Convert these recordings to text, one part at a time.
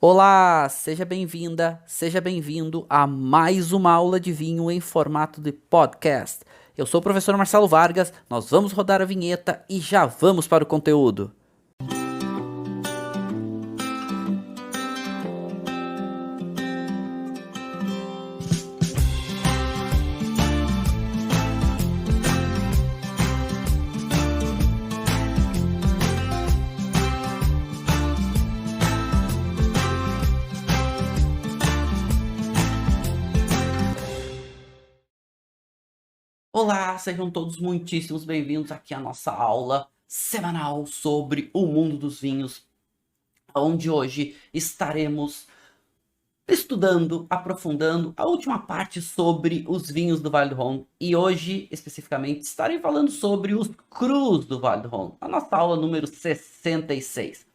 Olá, seja bem-vinda, seja bem-vindo a mais uma aula de vinho em formato de podcast. Eu sou o professor Marcelo Vargas, nós vamos rodar a vinheta e já vamos para o conteúdo. Olá, sejam todos muitíssimos bem-vindos aqui à nossa aula semanal sobre o mundo dos vinhos, onde hoje estaremos estudando, aprofundando a última parte sobre os vinhos do Vale do Rhône e hoje, especificamente, estarei falando sobre os crus do Vale do Rhône, a nossa aula número 66.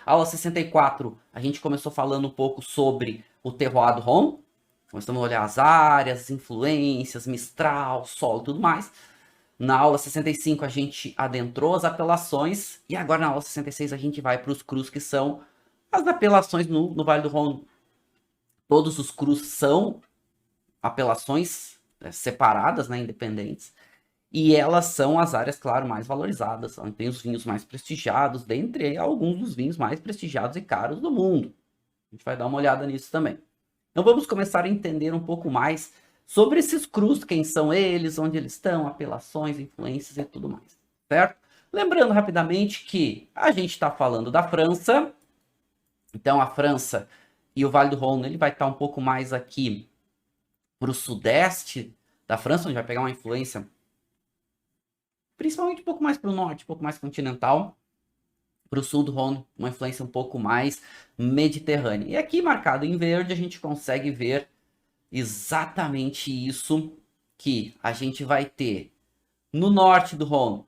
Aula 64, a gente começou falando um pouco sobre o terroir do Rhône, começamos a olhar as áreas, as influências, Mistral, solo e tudo mais. Na aula 65 a gente adentrou as apelações e agora na aula 66 a gente vai para os crus, que são as apelações no Vale do Rhône. Todos os crus são apelações separadas, né, independentes, e elas são as áreas, claro, mais valorizadas, onde tem os vinhos mais prestigiados, dentre alguns dos vinhos mais prestigiados e caros do mundo. A gente vai dar uma olhada nisso também. Então vamos começar a entender um pouco mais sobre esses crus, quem são eles, onde eles estão, apelações, influências e tudo mais, certo? Lembrando rapidamente que a gente está falando da França, então a França e o Vale do Rhône, ele vai estar um pouco mais aqui para o sudeste da França, onde vai pegar uma influência principalmente um pouco mais para o norte, um pouco mais continental, para o sul do Rhône, uma influência um pouco mais mediterrânea. E aqui marcado em verde a gente consegue ver exatamente isso que a gente vai ter no norte do Rhône,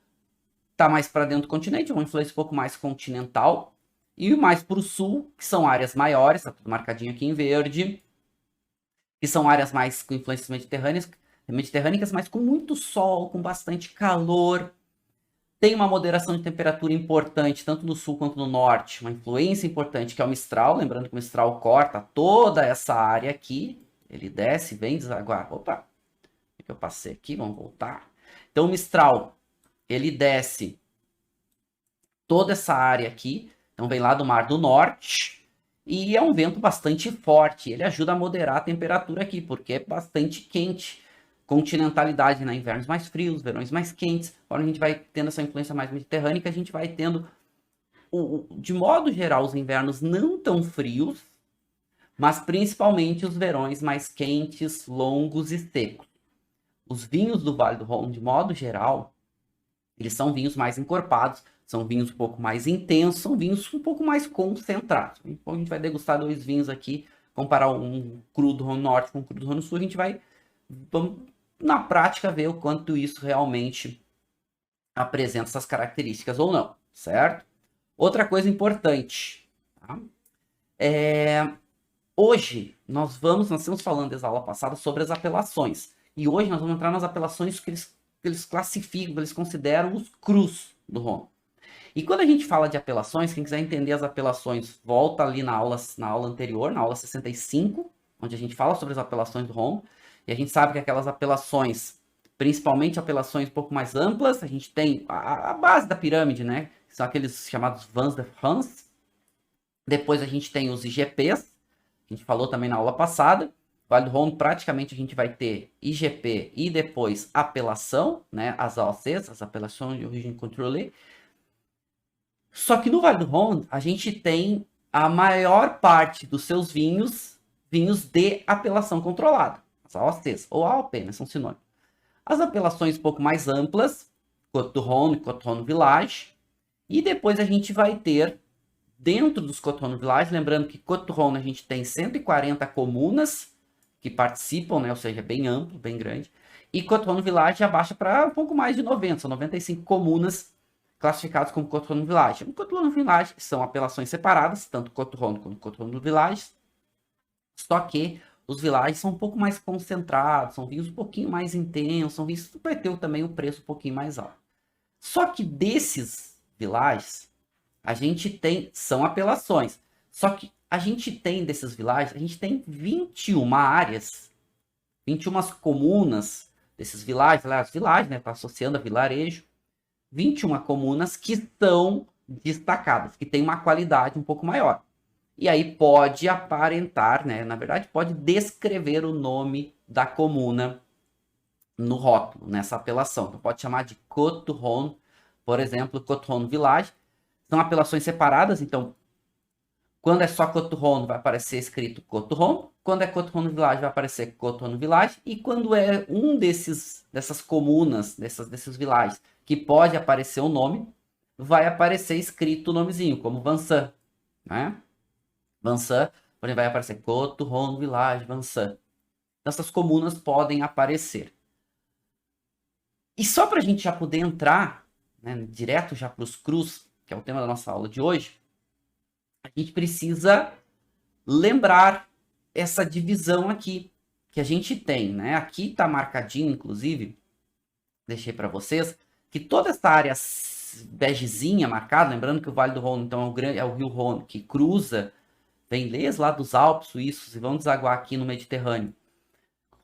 tá mais para dentro do continente, uma influência um pouco mais continental, e mais para o sul, que são áreas maiores, tá tudo marcadinho aqui em verde, que são áreas mais com influências mediterrânicas, mas com muito sol, com bastante calor. Tem uma moderação de temperatura importante, tanto no sul quanto no norte, uma influência importante que é o Mistral, lembrando que o Mistral corta toda essa área aqui, ele desce, vem desaguar. Opa, o que eu passei aqui? Vamos voltar. Então o Mistral, ele desce toda essa área aqui, então vem lá do Mar do Norte, e é um vento bastante forte, ele ajuda a moderar a temperatura aqui, porque é bastante quente. Continentalidade, né? Invernos mais frios, verões mais quentes. Agora a gente vai tendo essa influência mais mediterrânea, a gente vai tendo, de modo geral, os invernos não tão frios, mas principalmente os verões mais quentes, longos e secos. Os vinhos do Vale do Rhône, de modo geral, eles são vinhos mais encorpados, são vinhos um pouco mais intensos, são vinhos um pouco mais concentrados. Então a gente vai degustar dois vinhos aqui, comparar um cru do Rhône Norte com um cru do Rhône Sul, a gente vai, vamos, na prática, ver o quanto isso realmente apresenta essas características ou não, certo? Outra coisa importante, tá? Hoje nós estamos falando desde a aula passada sobre as apelações, e hoje nós vamos entrar nas apelações que eles classificam, eles consideram os crus do Rhône. E quando a gente fala de apelações, quem quiser entender as apelações, volta ali na aula anterior, na aula 65, onde a gente fala sobre as apelações do Rhône, e a gente sabe que aquelas apelações, principalmente apelações um pouco mais amplas, a gente tem a base da pirâmide, né? Que são aqueles chamados Vins de France. Depois a gente tem os IGPs, que a gente falou também na aula passada. Vale do Rhône, praticamente a gente vai ter IGP e depois apelação, né? As AOCs, as apelações de origem controlée. Só que no Vale do Rhône, a gente tem a maior parte dos seus vinhos de apelação controlada. As AOCs, ou AOP, né? São sinônimos. As apelações um pouco mais amplas, Côte du Rhône, Côte du Rhône Village. E depois a gente vai ter, dentro dos Côte du Rhône Village, lembrando que Côte du Rhône a gente tem 140 comunas que participam, né? Ou seja, bem amplo, bem grande. E Côte du Rhône Village abaixa para um pouco mais de 90, são 95 comunas classificadas como Côte du Rhône Village. O Côte du Rhône Village são apelações separadas, tanto Côte du Rhône quanto Côte du Rhône Village. Só que os villages são um pouco mais concentrados, são vinhos um pouquinho mais intensos, são vinhos que vai ter também o preço um pouquinho mais alto. Só que desses villages, a gente tem, são apelações. Só que a gente tem desses villages, a gente tem 21 áreas, 21 comunas desses villages, aliás, village, né, tá associando a vilarejo, 21 comunas que estão destacadas, que tem uma qualidade um pouco maior. E aí pode aparentar, né, na verdade pode descrever o nome da comuna no rótulo, nessa apelação. Então pode chamar de Côte-du-Rhône, por exemplo, Côte-du-Rhône Village. São apelações separadas, então quando é só Côte-du-Rhône vai aparecer escrito Côte-du-Rhône, quando é Côte-du-Rhône Village vai aparecer Côte-du-Rhône Village, e quando é um dessas comunas, desses villages, que pode aparecer o nome, vai aparecer escrito o nomezinho, como Vincennes, né? Vincennes, por exemplo, vai aparecer Côte-du-Rhône Village, Vincennes. Então, essas comunas podem aparecer. E só para a gente já poder entrar, né, direto já para os crus, que é o tema da nossa aula de hoje, a gente precisa lembrar essa divisão aqui que a gente tem, né? Aqui está marcadinho, inclusive, deixei para vocês, que toda essa área begezinha marcada, lembrando que o Vale do Rhône, então, é o rio Rhône, que cruza, vem desde lá dos Alpes suíços e vão desaguar aqui no Mediterrâneo.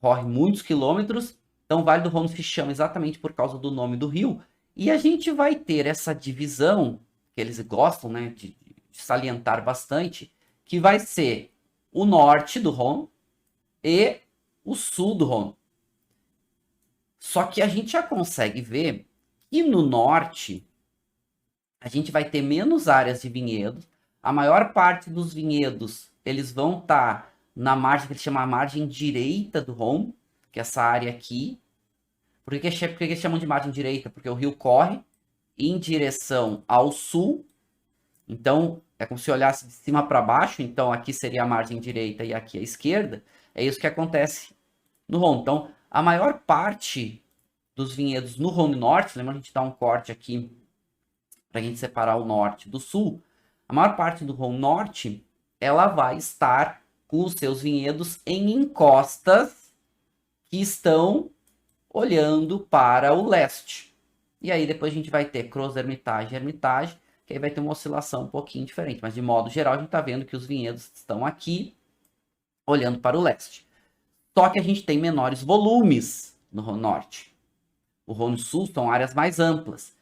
Corre muitos quilômetros, então o Vale do Rhône se chama exatamente por causa do nome do rio, e a gente vai ter essa divisão, que eles gostam, né, de salientar bastante, que vai ser o norte do Rhône e o sul do Rhône. Só que a gente já consegue ver que no norte a gente vai ter menos áreas de vinhedos. A maior parte dos vinhedos eles vão estar na margem que eles chamam a margem direita do Rhône, que é essa área aqui. Por que eles chamam de margem direita? Porque o rio corre em direção ao sul. Então, é como se olhasse de cima para baixo. Então, aqui seria a margem direita e aqui a esquerda. É isso que acontece no Rhône. Então, a maior parte dos vinhedos no Rhône Norte, lembra, a gente dá um corte aqui para a gente separar o norte do sul. A maior parte do Rhône Norte, ela vai estar com os seus vinhedos em encostas que estão olhando para o leste. E aí depois a gente vai ter Crozes-Hermitage e Hermitage, que aí vai ter uma oscilação um pouquinho diferente. Mas de modo geral a gente está vendo que os vinhedos estão aqui olhando para o leste. Só que a gente tem menores volumes no Rhône Norte. O Rhône Sul são áreas mais amplas,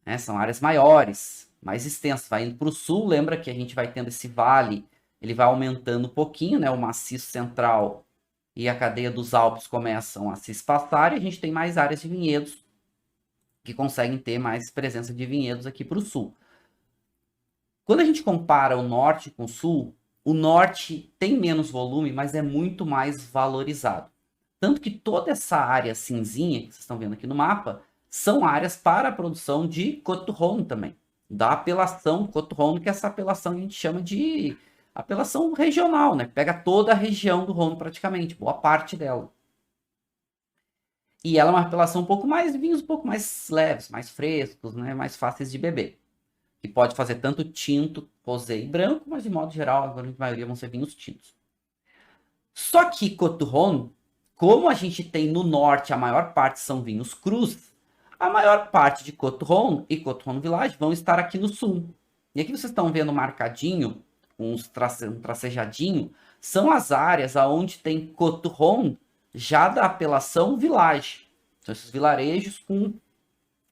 né? São áreas maiores, mais extensas. Vai indo para o sul, lembra que a gente vai tendo esse vale, ele vai aumentando um pouquinho, né? O maciço central e a cadeia dos Alpes começam a se espaçar e a gente tem mais áreas de vinhedos que conseguem ter mais presença de vinhedos aqui para o sul. Quando a gente compara o norte com o sul, o norte tem menos volume, mas é muito mais valorizado. Tanto que toda essa área cinzinha que vocês estão vendo aqui no mapa são áreas para a produção de Côte-du-Rhône também. Da apelação Côte-du-Rhône, que essa apelação a gente chama de apelação regional, né? Pega toda a região do Rhône praticamente, boa parte dela. E ela é uma apelação um pouco mais, vinhos um pouco mais leves, mais frescos, né? Mais fáceis de beber. Que pode fazer tanto tinto, rosé e branco, mas de modo geral, a grande maioria vão ser vinhos tintos. Só que Côte-du-Rhône, como a gente tem no norte, a maior parte são vinhos crus, a maior parte de Côte-du-Rhône e Côte-du-Rhône Village vão estar aqui no sul. E aqui vocês estão vendo marcadinho, um tracejadinho, são as áreas onde tem Côte-du-Rhône já da apelação Village. São esses vilarejos com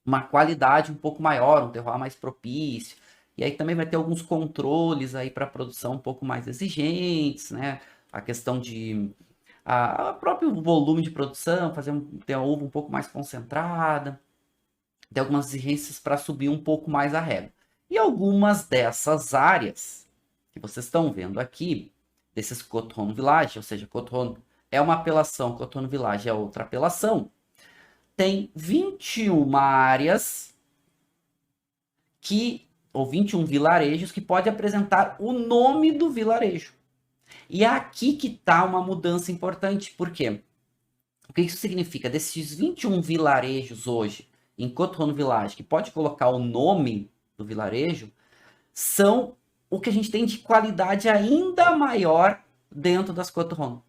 uma qualidade um pouco maior, um terroir mais propício. E aí também vai ter alguns controles aí para produção um pouco mais exigentes, né? A questão de o próprio volume de produção, ter a uva um pouco mais concentrada, ter algumas exigências para subir um pouco mais a régua. E algumas dessas áreas que vocês estão vendo aqui, desses Côte-du-Rhône Village, ou seja, Côte-du-Rhône é uma apelação, Côte-du-Rhône Village é outra apelação, tem 21 áreas ou 21 vilarejos que pode apresentar o nome do vilarejo. E é aqui que está uma mudança importante. Por quê? O que isso significa? Desses 21 vilarejos hoje, em Côte-du-Rhône Village, que pode colocar o nome do vilarejo, são o que a gente tem de qualidade ainda maior dentro das Côte-du-Rhône.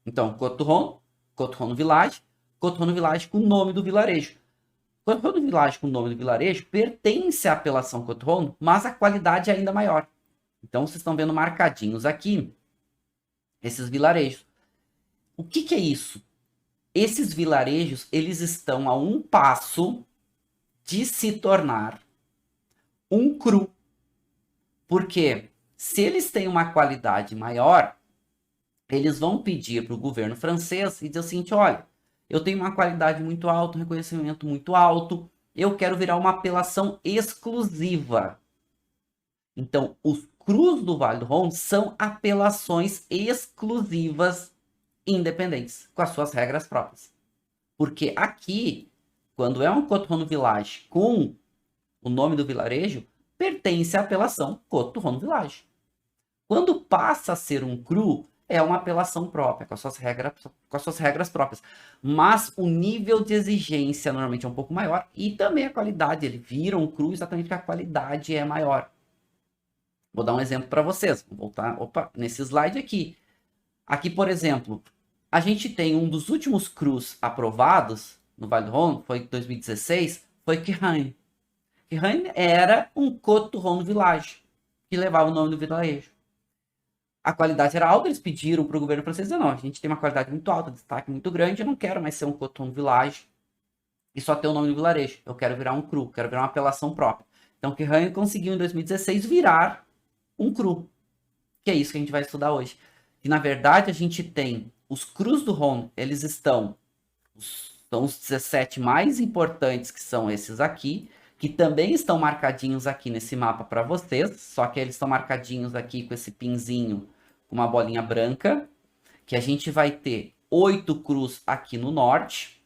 Então, Côte-du-Rhône, Côte-du-Rhône Village, Côte-du-Rhône Village com o nome do vilarejo. Côte-du-Rhône Village com o nome do vilarejo pertence à apelação Côte-du-Rhône, mas a qualidade é ainda maior. Então, vocês estão vendo marcadinhos aqui, esses vilarejos. O que é isso? Esses vilarejos, eles estão a um passo de se tornar um cru. Porque se eles têm uma qualidade maior, eles vão pedir para o governo francês e dizer o seguinte, olha, eu tenho uma qualidade muito alta, um reconhecimento muito alto, eu quero virar uma apelação exclusiva. Então, os crus do Vale do Rhône são apelações exclusivas independentes, com as suas regras próprias. Porque aqui, quando é um Côte Rhône Village com o nome do vilarejo, pertence à apelação Côte Rhône Village. Quando passa a ser um cru, é uma apelação própria, com as suas regras próprias. Mas o nível de exigência normalmente é um pouco maior e também a qualidade. Ele vira um cru exatamente porque a qualidade é maior. Vou dar um exemplo para vocês. Vou voltar nesse slide aqui. Aqui, por exemplo, a gente tem um dos últimos crus aprovados no Vale do Rhône, foi em 2016, foi Quirihane. Quirihane era um Côte Rhône Village, que levava o nome do vilarejo. A qualidade era alta, eles pediram para o governo francês, não, a gente tem uma qualidade muito alta, destaque muito grande, eu não quero mais ser um Côte Rhône Village e só ter o nome do vilarejo. Eu quero virar um cru, quero virar uma apelação própria. Então, Quirihane conseguiu em 2016 virar um cru, que é isso que a gente vai estudar hoje. E na verdade a gente tem os crus do Rhône, eles são os 17 mais importantes, que são esses aqui, que também estão marcadinhos aqui nesse mapa para vocês, só que eles estão marcadinhos aqui com esse pinzinho, com uma bolinha branca, que a gente vai ter 8 crus aqui no norte,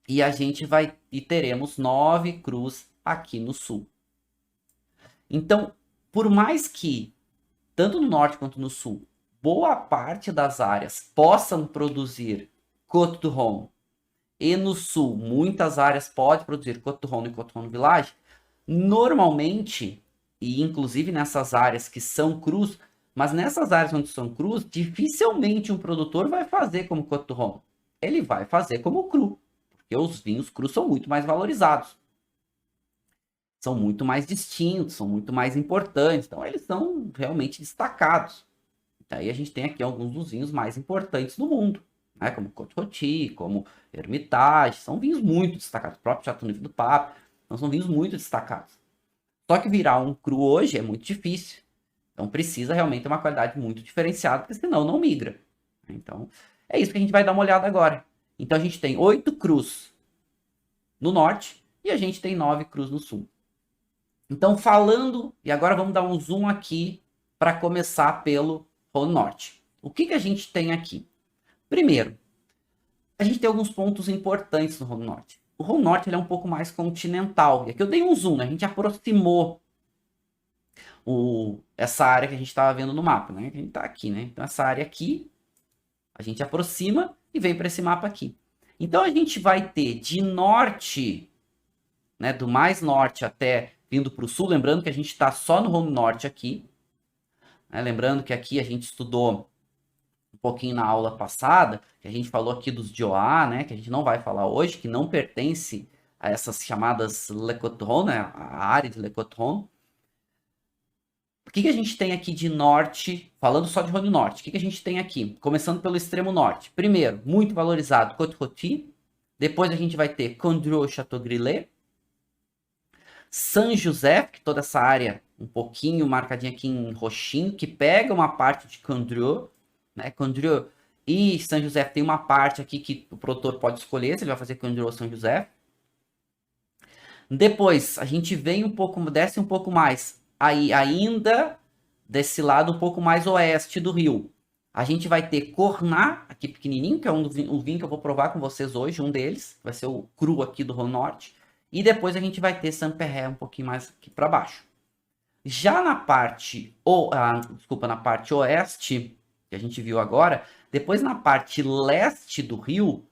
e teremos 9 crus aqui no sul. Então, por mais que, tanto no norte quanto no sul, boa parte das áreas possam produzir Côte du Rhône, e no sul, muitas áreas podem produzir Côte du Rhône e Côte Rhône Village, normalmente, e inclusive nessas áreas que são crus, mas nessas áreas onde são crus, dificilmente um produtor vai fazer como Côte du Rhône. Ele vai fazer como cru, porque os vinhos crus são muito mais valorizados. São muito mais distintos, são muito mais importantes, então eles são realmente destacados. Aí a gente tem aqui alguns dos vinhos mais importantes do mundo, né? Como Côte Rôti, como Hermitage, são vinhos muito destacados. O próprio Châteauneuf do Pape, então são vinhos muito destacados. Só que virar um cru hoje é muito difícil. Então precisa realmente ter uma qualidade muito diferenciada, porque senão não migra. Então é isso que a gente vai dar uma olhada agora. Então a gente tem 8 crus no norte e a gente tem 9 crus no sul. Então falando, e agora vamos dar um zoom aqui para começar pelo Rhône Norte. O que a gente tem aqui? Primeiro, a gente tem alguns pontos importantes no Rhône Norte. O Rhône Norte ele é um pouco mais continental. E aqui eu dei um zoom, né? A gente aproximou essa área que a gente estava vendo no mapa, né? A gente está aqui, né? Então essa área aqui, a gente aproxima e vem para esse mapa aqui. Então a gente vai ter de norte, né? Do mais norte até vindo para o sul, lembrando que a gente está só no Rhône Norte aqui. Né? Lembrando que aqui a gente estudou um pouquinho na aula passada, que a gente falou aqui dos Diois, né, que a gente não vai falar hoje, que não pertence a essas chamadas Le Côte Rhône, né, a área de Le Côte Rhône. O que a gente tem aqui de norte, falando só de Rhône Norte, o que a gente tem aqui? Começando pelo extremo norte. Primeiro, muito valorizado, Côte Rôti. Depois a gente vai ter Condrieu, Château-Grillet. Saint-Joseph, que toda essa área um pouquinho marcadinha aqui em roxinho, que pega uma parte de Condrieu, né? Condrieu e Saint-Joseph tem uma parte aqui que o produtor pode escolher se ele vai fazer Condrieu ou Saint-Joseph. Depois a gente vem um pouco, desce um pouco mais, aí ainda desse lado um pouco mais oeste do rio. A gente vai ter Cornat, aqui pequenininho, que é um vinho que eu vou provar com vocês hoje, um deles, vai ser o cru aqui do Rhône Norte. E depois a gente vai ter Saint-Péret um pouquinho mais aqui para baixo. Já na parte, na parte oeste, que a gente viu agora, depois na parte leste do rio,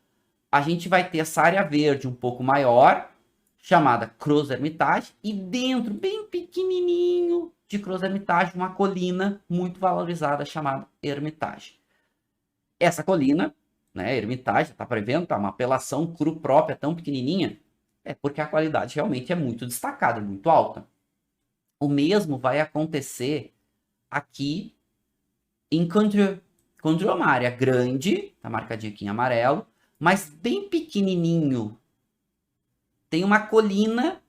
a gente vai ter essa área verde um pouco maior, chamada Crozes Hermitage, e dentro, bem pequenininho de Crozes Hermitage, uma colina muito valorizada chamada Hermitage. Essa colina, né, Hermitage, tá prevendo, tá uma apelação cru própria tão pequenininha, é porque a qualidade realmente é muito destacada, muito alta. O mesmo vai acontecer aqui em Condrieu. Condrieu é uma área grande, tá marcadinho aqui em amarelo, mas bem pequenininho. Tem uma colina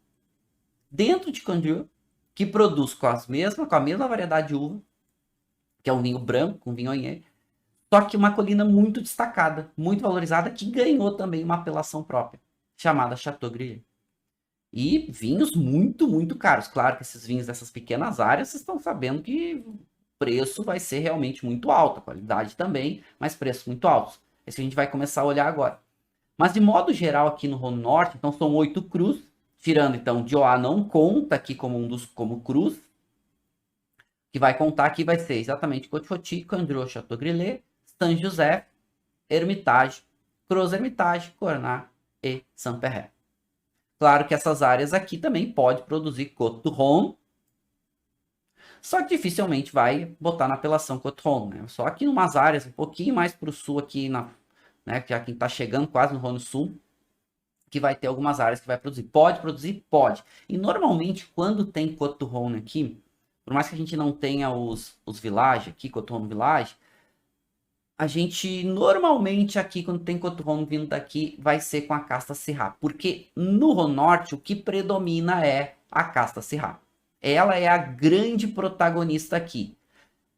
dentro de Condrieu que produz com a mesma variedade de uva, que é um vinho branco, um Viognier, só que uma colina muito destacada, muito valorizada, que ganhou também uma apelação própria, chamada Chateau Grillé. E vinhos muito, muito caros. Claro que esses vinhos dessas pequenas áreas, vocês estão sabendo que o preço vai ser realmente muito alto, a qualidade também, mas preços muito altos. Esse a gente vai começar a olhar agora. Mas de modo geral aqui no Rhône Norte, então são 8 crus, tirando então Diois não conta aqui como crus, que vai contar aqui vai ser exatamente Côte-Rôtie, Condrieu, Chateau Grillé, Saint-Joseph, Hermitage, Gros-Hermitage, Cornat e Saint-Péret. Claro que essas áreas aqui também pode produzir Côte-du-Rhône, só que dificilmente vai botar na apelação Côte-du-Rhône, né? Só aqui em umas áreas um pouquinho mais para o sul aqui, né, já que está chegando quase no Rhône Sul, que vai ter algumas áreas que vai produzir. Pode produzir? Pode. E normalmente quando tem Côte-du-Rhône aqui, por mais que a gente não tenha os villages aqui, Côte-du-Rhône Village, a gente normalmente aqui, quando tem Côte-du-Rhône vindo daqui, vai ser com a casta Syrah. Porque no Rhône Norte, o que predomina é a casta Syrah. Ela é a grande protagonista aqui.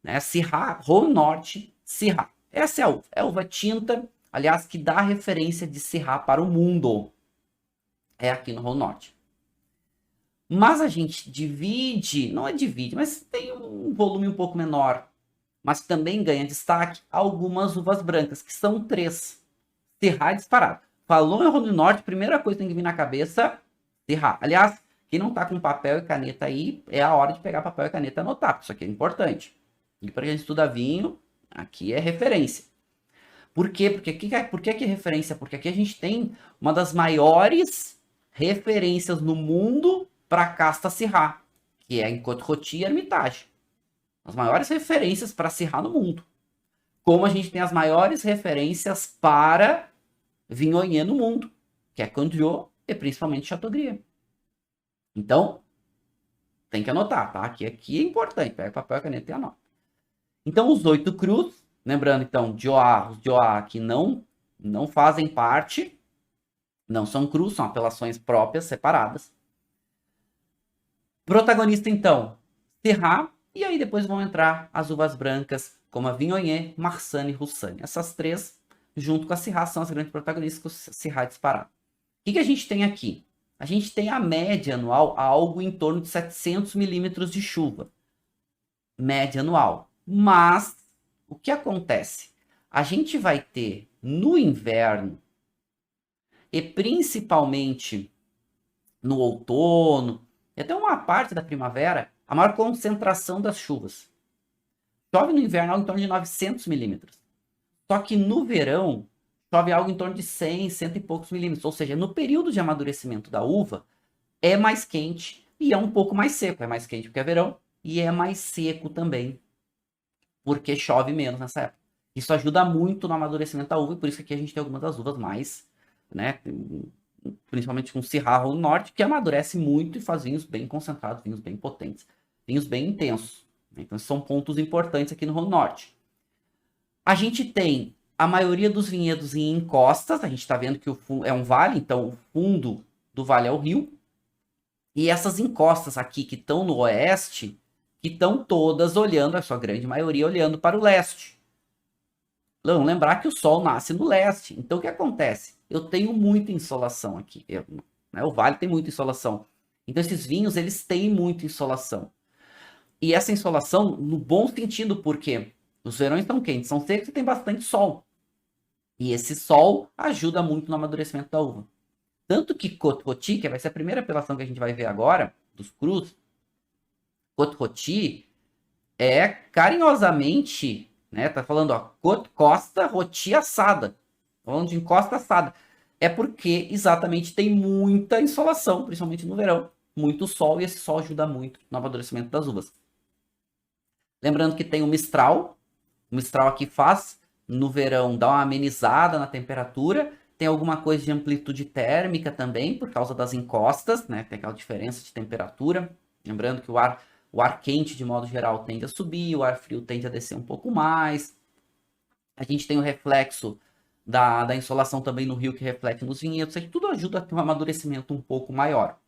Né? Syrah, Rhône Norte, Syrah. Essa é a uva. É a uva tinta, aliás, que dá referência de Syrah para o mundo. É aqui no Rhône Norte. Mas a gente divide, não é divide, mas tem um volume um pouco menor, mas também ganha destaque algumas uvas brancas, que são 3. Syrah disparado. Falou em Rhône Norte, primeira coisa que tem que vir na cabeça, Syrah. Aliás, quem não tá com papel e caneta aí, é a hora de pegar papel e caneta e anotar, porque isso aqui é importante. E para quem estuda vinho, aqui é referência. Por quê? Por que é referência? Porque aqui a gente tem uma das maiores referências no mundo para a casta Syrah, que é em Côte-Rôtie e Hermitage. As maiores referências para Syrah no mundo. Como a gente tem as maiores referências para Viognier no mundo, que é Condrieu e principalmente Chateaubriand. Então, tem que anotar, tá? Aqui é importante. Pega papel e caneta e anota. Então, os 8 crus, lembrando, então, os Diois que não fazem parte, não são crus, são apelações próprias, separadas. Protagonista, então, Syrah, e aí depois vão entrar as uvas brancas, como a Viognier, Marsanne e Roussanne. Essas 3, junto com a Syrah, são as grandes protagonistas, com o Syrah disparado. O que a gente tem aqui? A gente tem a média anual, algo em torno de 700 milímetros de chuva. Média anual. Mas, o que acontece? A gente vai ter, no inverno, e principalmente no outono, e até uma parte da primavera, a maior concentração das chuvas. Chove no inverno algo em torno de 900 milímetros. Só que no verão, chove algo em torno de 100, 100 e poucos milímetros. Ou seja, no período de amadurecimento da uva, é mais quente e é um pouco mais seco. É mais quente porque é verão e é mais seco também, porque chove menos nessa época. Isso ajuda muito no amadurecimento da uva e por isso que aqui a gente tem algumas das uvas mais, né, principalmente com Syrah no norte, que amadurece muito e faz vinhos bem concentrados, vinhos bem potentes, vinhos bem intensos. Então, esses são pontos importantes aqui no Rhône Norte. A gente tem a maioria dos vinhedos em encostas, a gente está vendo que é um vale, então o fundo do vale é o rio. E essas encostas aqui que estão no oeste, que estão todas olhando, a sua grande maioria olhando para o leste. Vamos lembrar que o sol nasce no leste. Então, o que acontece? Eu tenho muita insolação aqui. O vale tem muita insolação. Então, esses vinhos, eles têm muita insolação. E essa insolação, no bom sentido, porque os verões estão quentes, são secos e tem bastante sol. E esse sol ajuda muito no amadurecimento da uva. Tanto que Côte-Rôtie, que vai ser a primeira apelação que a gente vai ver agora, dos crus, Côte-Rôtie é carinhosamente, né, tá falando, ó, Costa Rôtie assada. Falando de encosta assada. É porque exatamente tem muita insolação, principalmente no verão. Muito sol, e esse sol ajuda muito no amadurecimento das uvas. Lembrando que tem o Mistral. O Mistral aqui faz, no verão, dá uma amenizada na temperatura. Tem alguma coisa de amplitude térmica também, por causa das encostas, né? Tem aquela diferença de temperatura. Lembrando que o ar o ar quente, de modo geral, tende a subir, o ar frio tende a descer um pouco mais. A gente tem o reflexo da insolação também no rio, que reflete nos vinhedos. Isso tudo ajuda a ter um amadurecimento um pouco maior.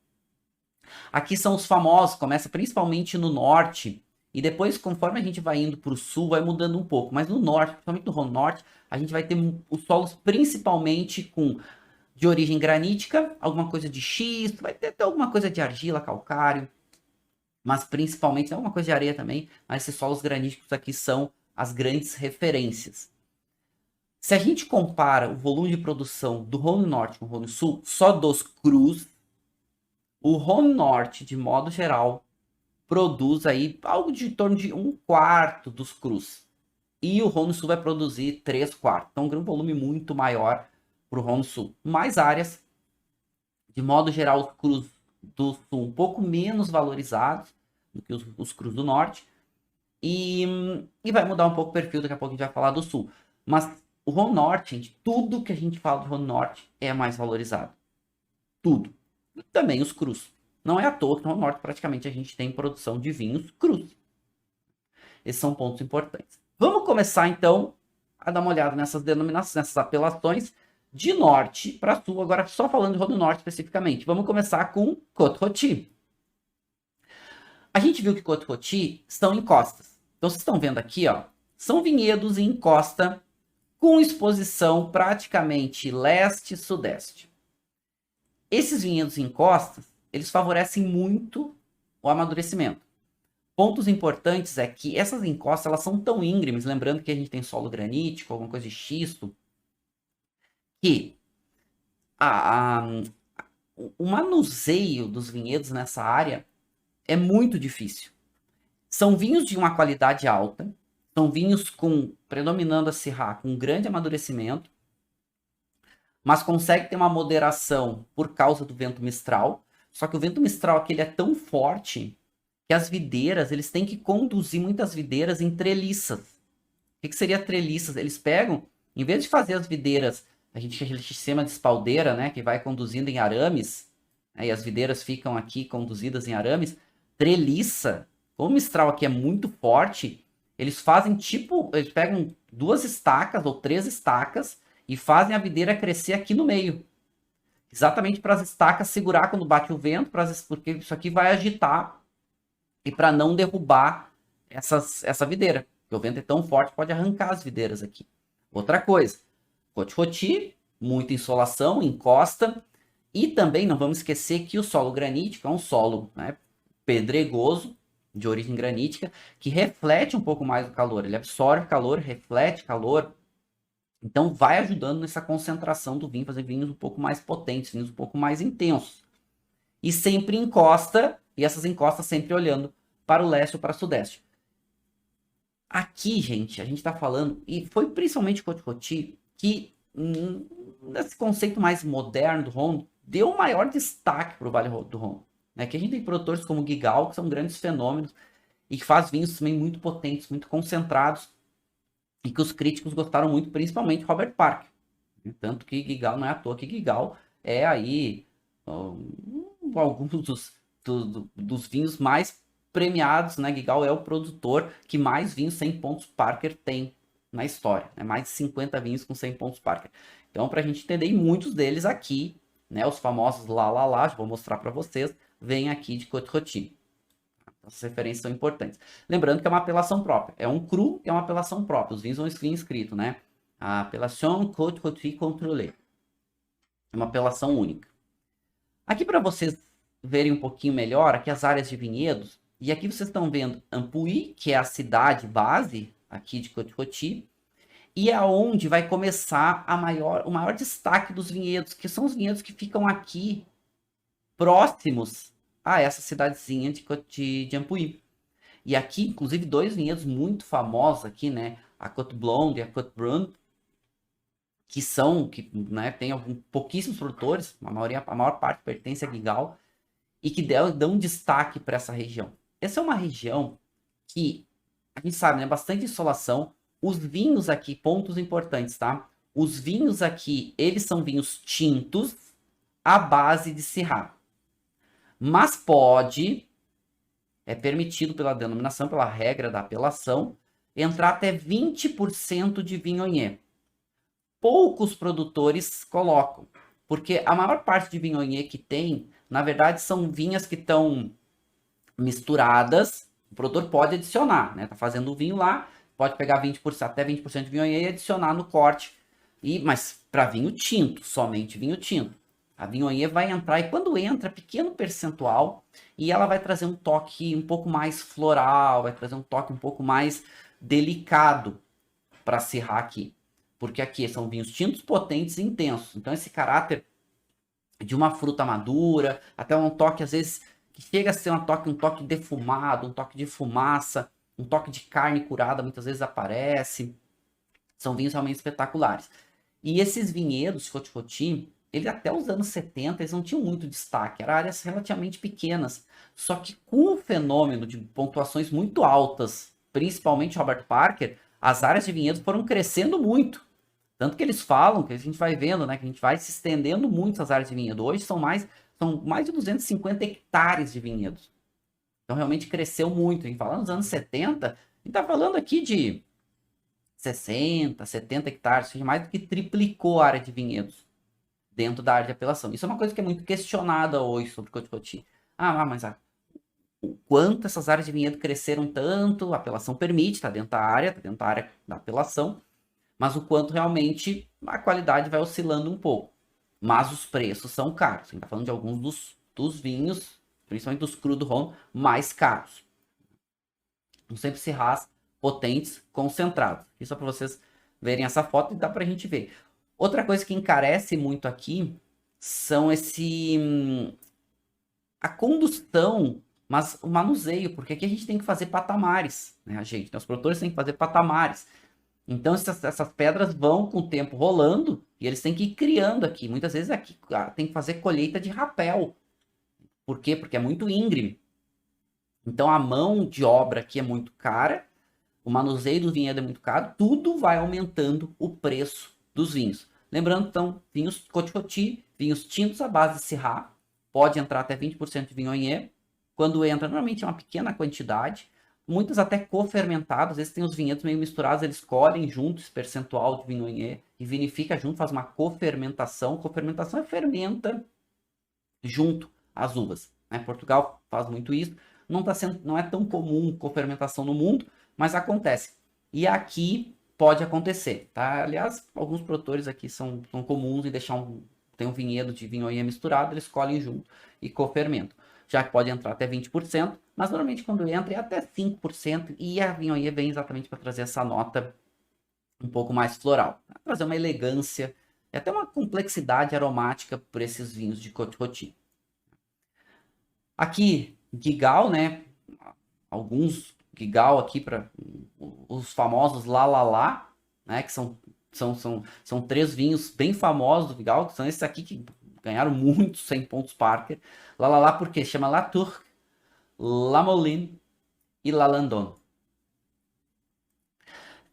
Aqui são os famosos, começa principalmente no norte, e depois, conforme a gente vai indo para o sul, vai mudando um pouco. Mas no norte, principalmente no Rhône Norte, a gente vai ter os solos principalmente de origem granítica, alguma coisa de xisto, vai ter até alguma coisa de argila, calcário, mas principalmente alguma coisa de areia também, mas esses solos graníticos aqui são as grandes referências. Se a gente compara o volume de produção do Rhône Norte com o Rhône Sul, só dos crus, o Rhône Norte, de modo geral, produz aí algo de torno de 1/4 dos crus. E o Rhône Sul vai produzir 3/4. Então, um volume muito maior para o Rhône Sul. Mais áreas, de modo geral, os crus do Sul um pouco menos valorizados do que os crus do Norte. E vai mudar um pouco o perfil, daqui a pouco a gente vai falar do Sul. Mas o Rhône Norte, gente, tudo que a gente fala do Rhône Norte é mais valorizado. Tudo. E também os crus. Não é à toa que no Rhône Norte praticamente a gente tem produção de vinhos crus. Esses são pontos importantes. Vamos começar então a dar uma olhada nessas denominações, nessas apelações de norte para sul, agora só falando de Rhône Norte especificamente. Vamos começar com Côte-Rôtie. A gente viu que Côte-Rôtie estão em costas. Então vocês estão vendo aqui, ó, são vinhedos em costa com exposição praticamente leste-sudeste. Esses vinhedos em costas, eles favorecem muito o amadurecimento. Pontos importantes é que essas encostas, elas são tão íngremes, lembrando que a gente tem solo granítico, alguma coisa de xisto, que o manuseio dos vinhedos nessa área é muito difícil. São vinhos de uma qualidade alta, são vinhos predominando a Syrah, com grande amadurecimento, mas consegue ter uma moderação por causa do vento mistral. Só que o vento mistral aqui ele é tão forte que as videiras, eles têm que conduzir muitas videiras em treliças. O que seria treliças? Eles pegam, em vez de fazer as videiras, a gente chama de espaldeira, né, que vai conduzindo em arames, né, e as videiras ficam aqui conduzidas em arames, treliça, como o mistral aqui é muito forte, eles fazem eles pegam 2 estacas ou 3 estacas e fazem a videira crescer aqui no meio. Exatamente para as estacas segurar quando bate o vento, porque isso aqui vai agitar e para não derrubar essa videira. Porque o vento é tão forte que pode arrancar as videiras aqui. Outra coisa, Côte-Rôtie, muita insolação, encosta. E também não vamos esquecer que o solo granítico é um solo, né, pedregoso, de origem granítica, que reflete um pouco mais o calor. Ele absorve calor, reflete calor. Então vai ajudando nessa concentração do vinho, fazer vinhos um pouco mais potentes, vinhos um pouco mais intensos. E sempre encosta, e essas encostas sempre olhando para o leste ou para o sudeste. Aqui, gente, a gente está falando, e foi principalmente Côte-Rôtie que, nesse conceito mais moderno do Rhône, deu o maior destaque para o Vale do Rhône. Né? Que a gente tem produtores como Guigal, que são grandes fenômenos, e que faz vinhos também muito potentes, muito concentrados, e que os críticos gostaram muito, principalmente Robert Parker. Tanto que Guigal não é à toa que Guigal é aí alguns dos vinhos mais premiados, né? Guigal é o produtor que mais vinhos 100 pontos Parker tem na história, né? Mais de 50 vinhos com 100 pontos Parker. Então, para a gente entender, e muitos deles aqui, né? Os famosos lá, vou mostrar para vocês, vêm aqui de Côte-Rôtie. Essas referências são importantes. Lembrando que é uma apelação própria. É um cru, é uma apelação própria. Os vinhos vão escrito, né? A apelação Côte-Rôtie contrôlée. É uma apelação única. Aqui para vocês verem um pouquinho melhor, aqui as áreas de vinhedos. E aqui vocês estão vendo Ampuy, que é a cidade base aqui de Côte-Rôtie. E é onde vai começar o maior destaque dos vinhedos, que são os vinhedos que ficam aqui próximos a essa cidadezinha de Ampuy. E aqui, inclusive, 2 vinhedos muito famosos aqui, né? A Côte Blonde e a Côte Brune, que né, tem pouquíssimos produtores, a maior parte pertence a Guigal, e que dão destaque para essa região. Essa é uma região que, a gente sabe, né? Bastante insolação. Os vinhos aqui, pontos importantes, tá? Os vinhos aqui, eles são vinhos tintos à base de Syrah. Mas pode é permitido pela denominação, pela regra da apelação, entrar até 20% de Viognier. Poucos produtores colocam, porque a maior parte de Viognier que tem, na verdade, são vinhas que estão misturadas. O produtor pode adicionar, né? Tá fazendo o vinho lá, pode pegar 20%, até 20% de Viognier e adicionar no corte. Mas para vinho tinto, somente vinho tinto. A Viognier vai entrar e quando entra, pequeno percentual, e ela vai trazer um toque um pouco mais floral, vai trazer um toque um pouco mais delicado para Syrah aqui. Porque aqui são vinhos tintos, potentes e intensos. Então esse caráter de uma fruta madura, até um toque às vezes que chega a ser um toque defumado, um toque de fumaça, um toque de carne curada, muitas vezes aparece. São vinhos realmente espetaculares. E esses vinhedos Côte-Rôti, ele até os anos 70, eles não tinham muito destaque, eram áreas relativamente pequenas. Só que com o fenômeno de pontuações muito altas, principalmente Robert Parker, as áreas de vinhedos foram crescendo muito. Tanto que eles falam, que a gente vai vendo, né, que a gente vai se estendendo muito as áreas de vinhedo. Hoje são mais de 250 hectares de vinhedos. Então realmente cresceu muito. A gente fala nos anos 70, a gente está falando aqui de 60, 70 hectares, seja, mais do que triplicou a área de vinhedos dentro da área de apelação. Isso é uma coisa que é muito questionada hoje sobre Côte-Rôti. Mas o quanto essas áreas de vinhedo cresceram tanto, a apelação permite, está dentro da área da apelação, mas o quanto realmente a qualidade vai oscilando um pouco. Mas os preços são caros. A gente está falando de alguns dos vinhos, principalmente dos Cru du Rhône, mais caros. Não sempre Syrahs potentes, concentrados. Isso é para vocês verem essa foto e dá para a gente ver. Outra coisa que encarece muito aqui são a condução, mas o manuseio, porque aqui a gente tem que fazer patamares, né, gente? Os produtores têm que fazer patamares. Então essas pedras vão com o tempo rolando e eles têm que ir criando aqui. Muitas vezes aqui tem que fazer colheita de rapel. Por quê? Porque é muito íngreme. Então a mão de obra aqui é muito cara, o manuseio do vinhedo é muito caro, tudo vai aumentando o preço dos vinhos. Lembrando, então, vinhos Côte-Rôti, vinhos tintos à base de Syrah, pode entrar até 20% de Viognier. Quando entra, normalmente é uma pequena quantidade, muitos até cofermentados, às vezes tem os vinhedos meio misturados, eles colhem junto esse percentual de Viognier e vinifica junto, faz uma cofermentação. Cofermentação é fermenta junto às uvas, né? Portugal faz muito isso. Não é tão comum cofermentação no mundo, mas acontece. E aqui pode acontecer, tá? Aliás, alguns produtores aqui são comuns em deixar tem um vinhedo de Viognier misturado, eles colhem junto e cofermentam. Já que pode entrar até 20%, mas normalmente quando entra é até 5%, e a Viognier vem exatamente para trazer essa nota um pouco mais floral, pra trazer uma elegância e até uma complexidade aromática por esses vinhos de Côte-Rôti. Aqui, Guigal, né? Alguns Guigal aqui para os famosos lá lá lá, né? Que são três vinhos bem famosos do Guigal, que são esses aqui que ganharam muitos 100 pontos Parker. Lá lá lá porque chama Latour, La Moline e La Landon.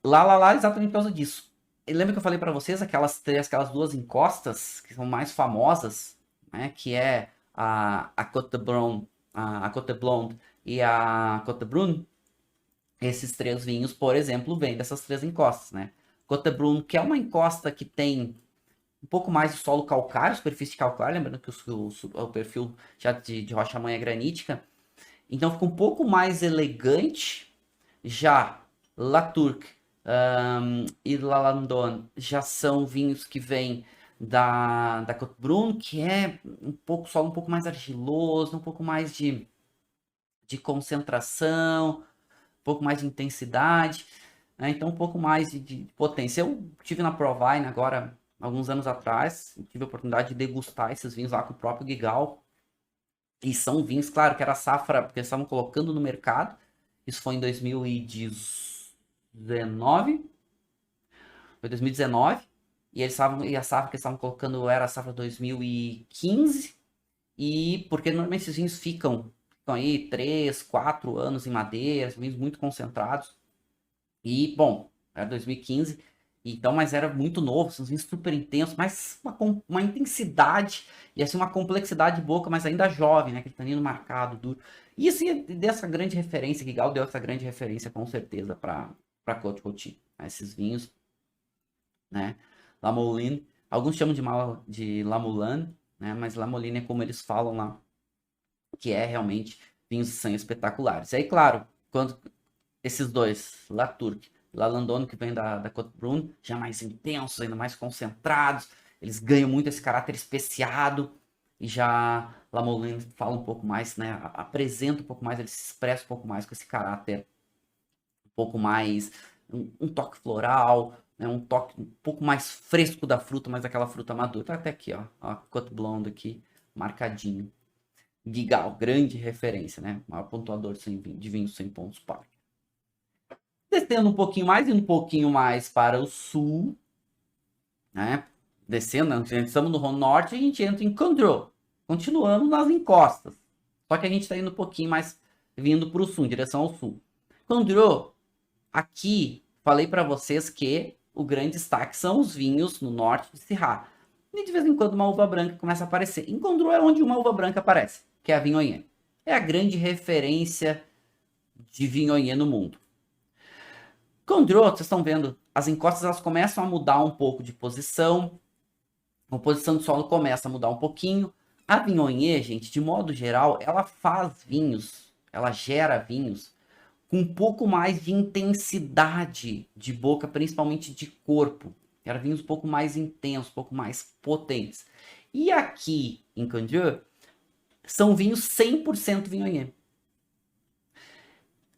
Lá lá lá exatamente por causa disso. E lembra que eu falei para vocês aquelas duas encostas que são mais famosas, né? Que é a Côte de Blonde, a Côte de Blonde e a Côte de Brune. Esses três vinhos, por exemplo, vêm dessas três encostas, né? Côte de Brune, que é uma encosta que tem um pouco mais de solo calcário, superfície calcária, lembrando que o perfil já de rocha-mãe é granítica, então fica um pouco mais elegante. Já Latour e Lalandon já são vinhos que vêm da Côte Brune, que é solo um pouco mais argiloso, um pouco mais de concentração, um pouco mais de intensidade, né? Então um pouco mais de potência. Eu tive na Provine agora, alguns anos atrás, tive a oportunidade de degustar esses vinhos lá com o próprio Guigal, e são vinhos, claro, que era safra, porque eles estavam colocando no mercado, isso foi em 2019, foi 2019, e a safra que eles estavam colocando era a safra 2015, e porque normalmente esses vinhos ficam aí 3, 4 anos em madeira, vinhos muito concentrados. E, bom, era 2015, Então, mas era muito novo, são vinhos super intensos, mas uma intensidade e assim uma complexidade de boca, mas ainda jovem, né? Aquele tanino marcado, duro. E assim, dessa grande referência, que Gal deu essa grande referência com certeza para Côte Rôti, né? Esses vinhos, né? La Mouline, alguns chamam de La Moulin, né? Mas La Mouline é como eles falam lá, que é realmente vinhos que são espetaculares. E aí, claro, quando esses dois, Latour La Landone, que vem da Côte Brune, já mais intensos, ainda mais concentrados, eles ganham muito esse caráter especiado, e já La Moulin fala um pouco mais, né, apresenta um pouco mais, ele se expressa um pouco mais com esse caráter um pouco mais, um toque floral, né, um toque um pouco mais fresco da fruta, mas aquela fruta madura. Tá até aqui, ó, a Côte Blonde aqui, marcadinho. Guigal, grande referência, né, maior pontuador de vinho 100 pontos par. Descendo um pouquinho mais, indo um pouquinho mais para o sul, né? Descendo, estamos no Rhône Norte, a gente entra em Condrieu. Continuamos nas encostas. Só que a gente está indo um pouquinho mais, vindo para o sul, em direção ao sul. Condrieu, aqui, falei para vocês que o grande destaque são os vinhos no norte de Syrah. E de vez em quando uma uva branca começa a aparecer. Em Condrieu é onde uma uva branca aparece, que é a Viognier. É a grande referência de Viognier no mundo. Condrieu, vocês estão vendo, as encostas elas começam a mudar um pouco de posição, a posição do solo começa a mudar um pouquinho. A Viognier, gente, de modo geral, ela faz vinhos, ela gera vinhos com um pouco mais de intensidade de boca, principalmente de corpo. Era vinhos um pouco mais intensos, um pouco mais potentes. E aqui em Condrieu, são vinhos 100% Viognier.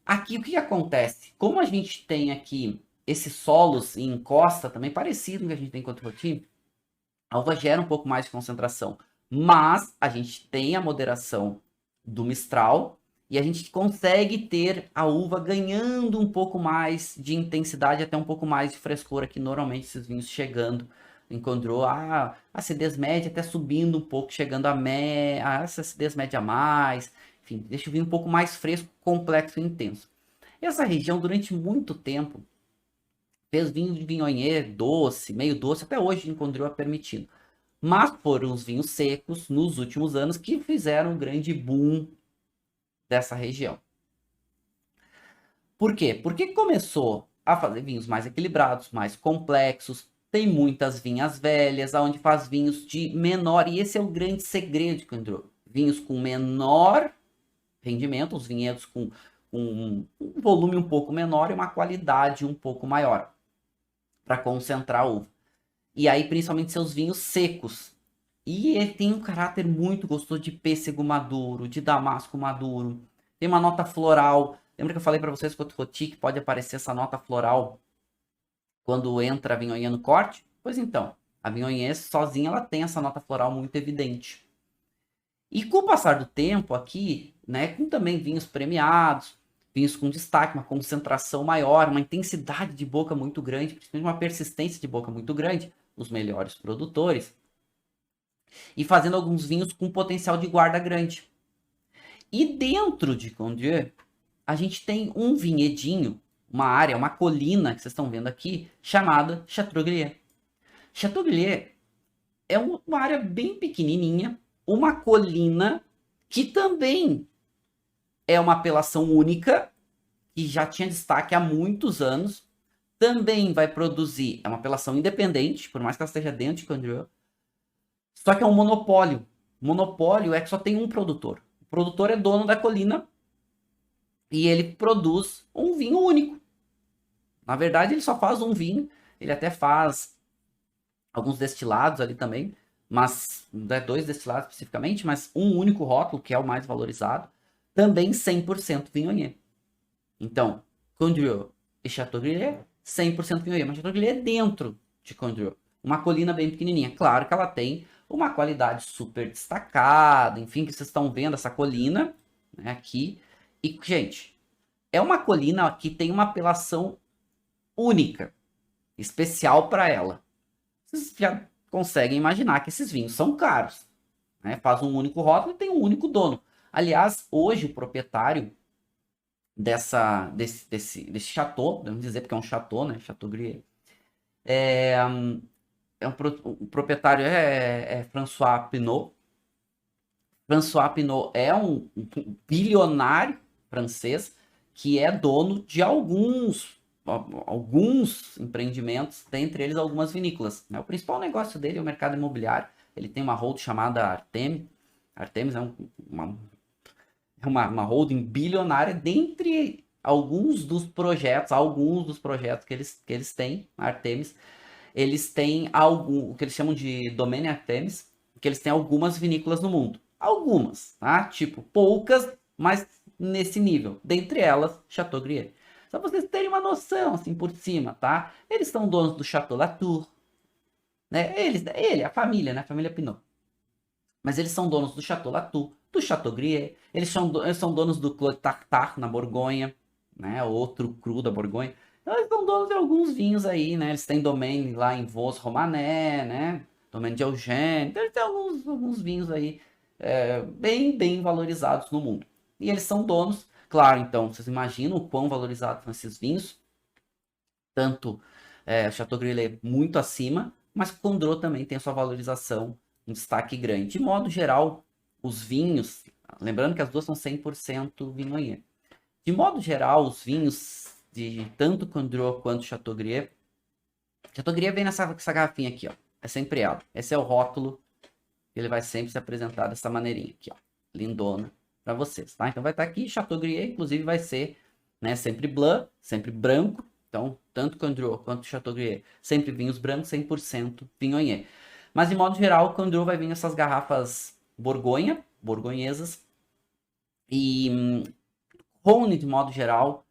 Aqui o que acontece? Como a gente tem aqui esses solos em encosta também parecido com o que a gente tem em Côte Rôti, a uva gera um pouco mais de concentração, mas a gente tem a moderação do Mistral e a gente consegue ter a uva ganhando um pouco mais de intensidade, até um pouco mais de frescor aqui, normalmente esses vinhos chegando, encontrou a acidez média até subindo um pouco, chegando a essa acidez média a mais, enfim, deixa o vinho um pouco mais fresco, complexo e intenso. Essa região, durante muito tempo, fez vinho de Viognier doce, meio doce, até hoje em Condrieu é permitido. Mas foram os vinhos secos, nos últimos anos, que fizeram um grande boom dessa região. Por quê? Porque começou a fazer vinhos mais equilibrados, mais complexos, tem muitas vinhas velhas, onde faz vinhos de menor, e esse é o grande segredo de Condrieu. Vinhos com menor rendimento, os vinhedos com um volume um pouco menor e uma qualidade um pouco maior para concentrar a uva. E aí, principalmente seus vinhos secos. E ele tem um caráter muito gostoso de pêssego maduro, de damasco maduro. Tem uma nota floral. Lembra que eu falei para vocês que o Rôti que pode aparecer essa nota floral quando entra a Viognier no corte? Pois então, a Viognier sozinha ela tem essa nota floral muito evidente. E com o passar do tempo aqui, né, com também vinhos premiados, vinhos com destaque, uma concentração maior, uma intensidade de boca muito grande, principalmente uma persistência de boca muito grande, os melhores produtores, e fazendo alguns vinhos com potencial de guarda grande. E dentro de Condrieu, a gente tem um vinhedinho, uma área, uma colina que vocês estão vendo aqui, chamada Châteaubriand. Châteaubriand é uma área bem pequenininha, uma colina que também é uma apelação única, que já tinha destaque há muitos anos, também vai produzir, é uma apelação independente, por mais que ela esteja dentro de Condrieu, só que é um monopólio. Monopólio é que só tem um produtor. O produtor é dono da colina e ele produz um vinho único. Na verdade, ele só faz um vinho, ele até faz alguns destilados ali também, mas não é 2 destilados especificamente, mas um único rótulo, que é o mais valorizado, também 100% Viognier. Então, Condrieu e Châteaubriand, 100% Viognier, mas Châteaubriand é dentro de Condrieu. Uma colina bem pequenininha. Claro que ela tem uma qualidade super destacada, enfim, que vocês estão vendo essa colina, né, aqui. E, gente, é uma colina que tem uma apelação única, especial para ela. Vocês já conseguem imaginar que esses vinhos são caros, né? Faz um único rótulo e tem um único dono. Aliás, hoje o proprietário desse chateau, podemos dizer porque é um chateau, né? Châteaubriand, O proprietário é François Pinault. François Pinault é um bilionário francês que é dono de alguns empreendimentos, dentre eles algumas vinícolas. O principal negócio dele é o mercado imobiliário. Ele tem uma holding chamada Artemis. Artemis é uma holding bilionária, dentre alguns dos projetos que eles têm, Artemis, eles têm o que eles chamam de Domaine Artemis, que eles têm algumas vinícolas no mundo. Algumas, tá? Tipo, poucas, mas nesse nível. Dentre elas, Chateaubriand. Só pra vocês terem uma noção, assim, por cima, tá? Eles são donos do Chateau Latour, né? A família, né? A família Pinot. Mas eles são donos do Chateau Latour, do Chateaubriand. Eles são donos do Clos Tartar, na Borgonha, né? Outro cru da Borgonha. Então, eles são donos de alguns vinhos aí, né? Eles têm domaine lá em Vos Romanée, né? Domaine de Eugène. Então, eles têm alguns vinhos aí bem valorizados no mundo. E eles são donos, claro, então, vocês imaginam o quão valorizados são esses vinhos. Tanto o Chateaubriand muito acima, mas o Condro também tem a sua valorização, um destaque grande. De modo geral, os vinhos, lembrando que as duas são 100% Viognier. De modo geral, os vinhos de tanto Condro quanto Chateaubriand vem nessa garrafinha aqui, ó. É sempre ela. Esse é o rótulo. Ele vai sempre se apresentar dessa maneirinha aqui, ó. Lindona para vocês, tá? Então vai estar aqui, Chateaubriand, inclusive vai ser, né, sempre blanc, sempre branco. Então, tanto Condro quanto Chateaubriand, sempre vinhos brancos, 100% Viognier. Mas, de modo geral, o Condro vai vir nessas garrafas borgonhesas. E Rhône, de modo geral,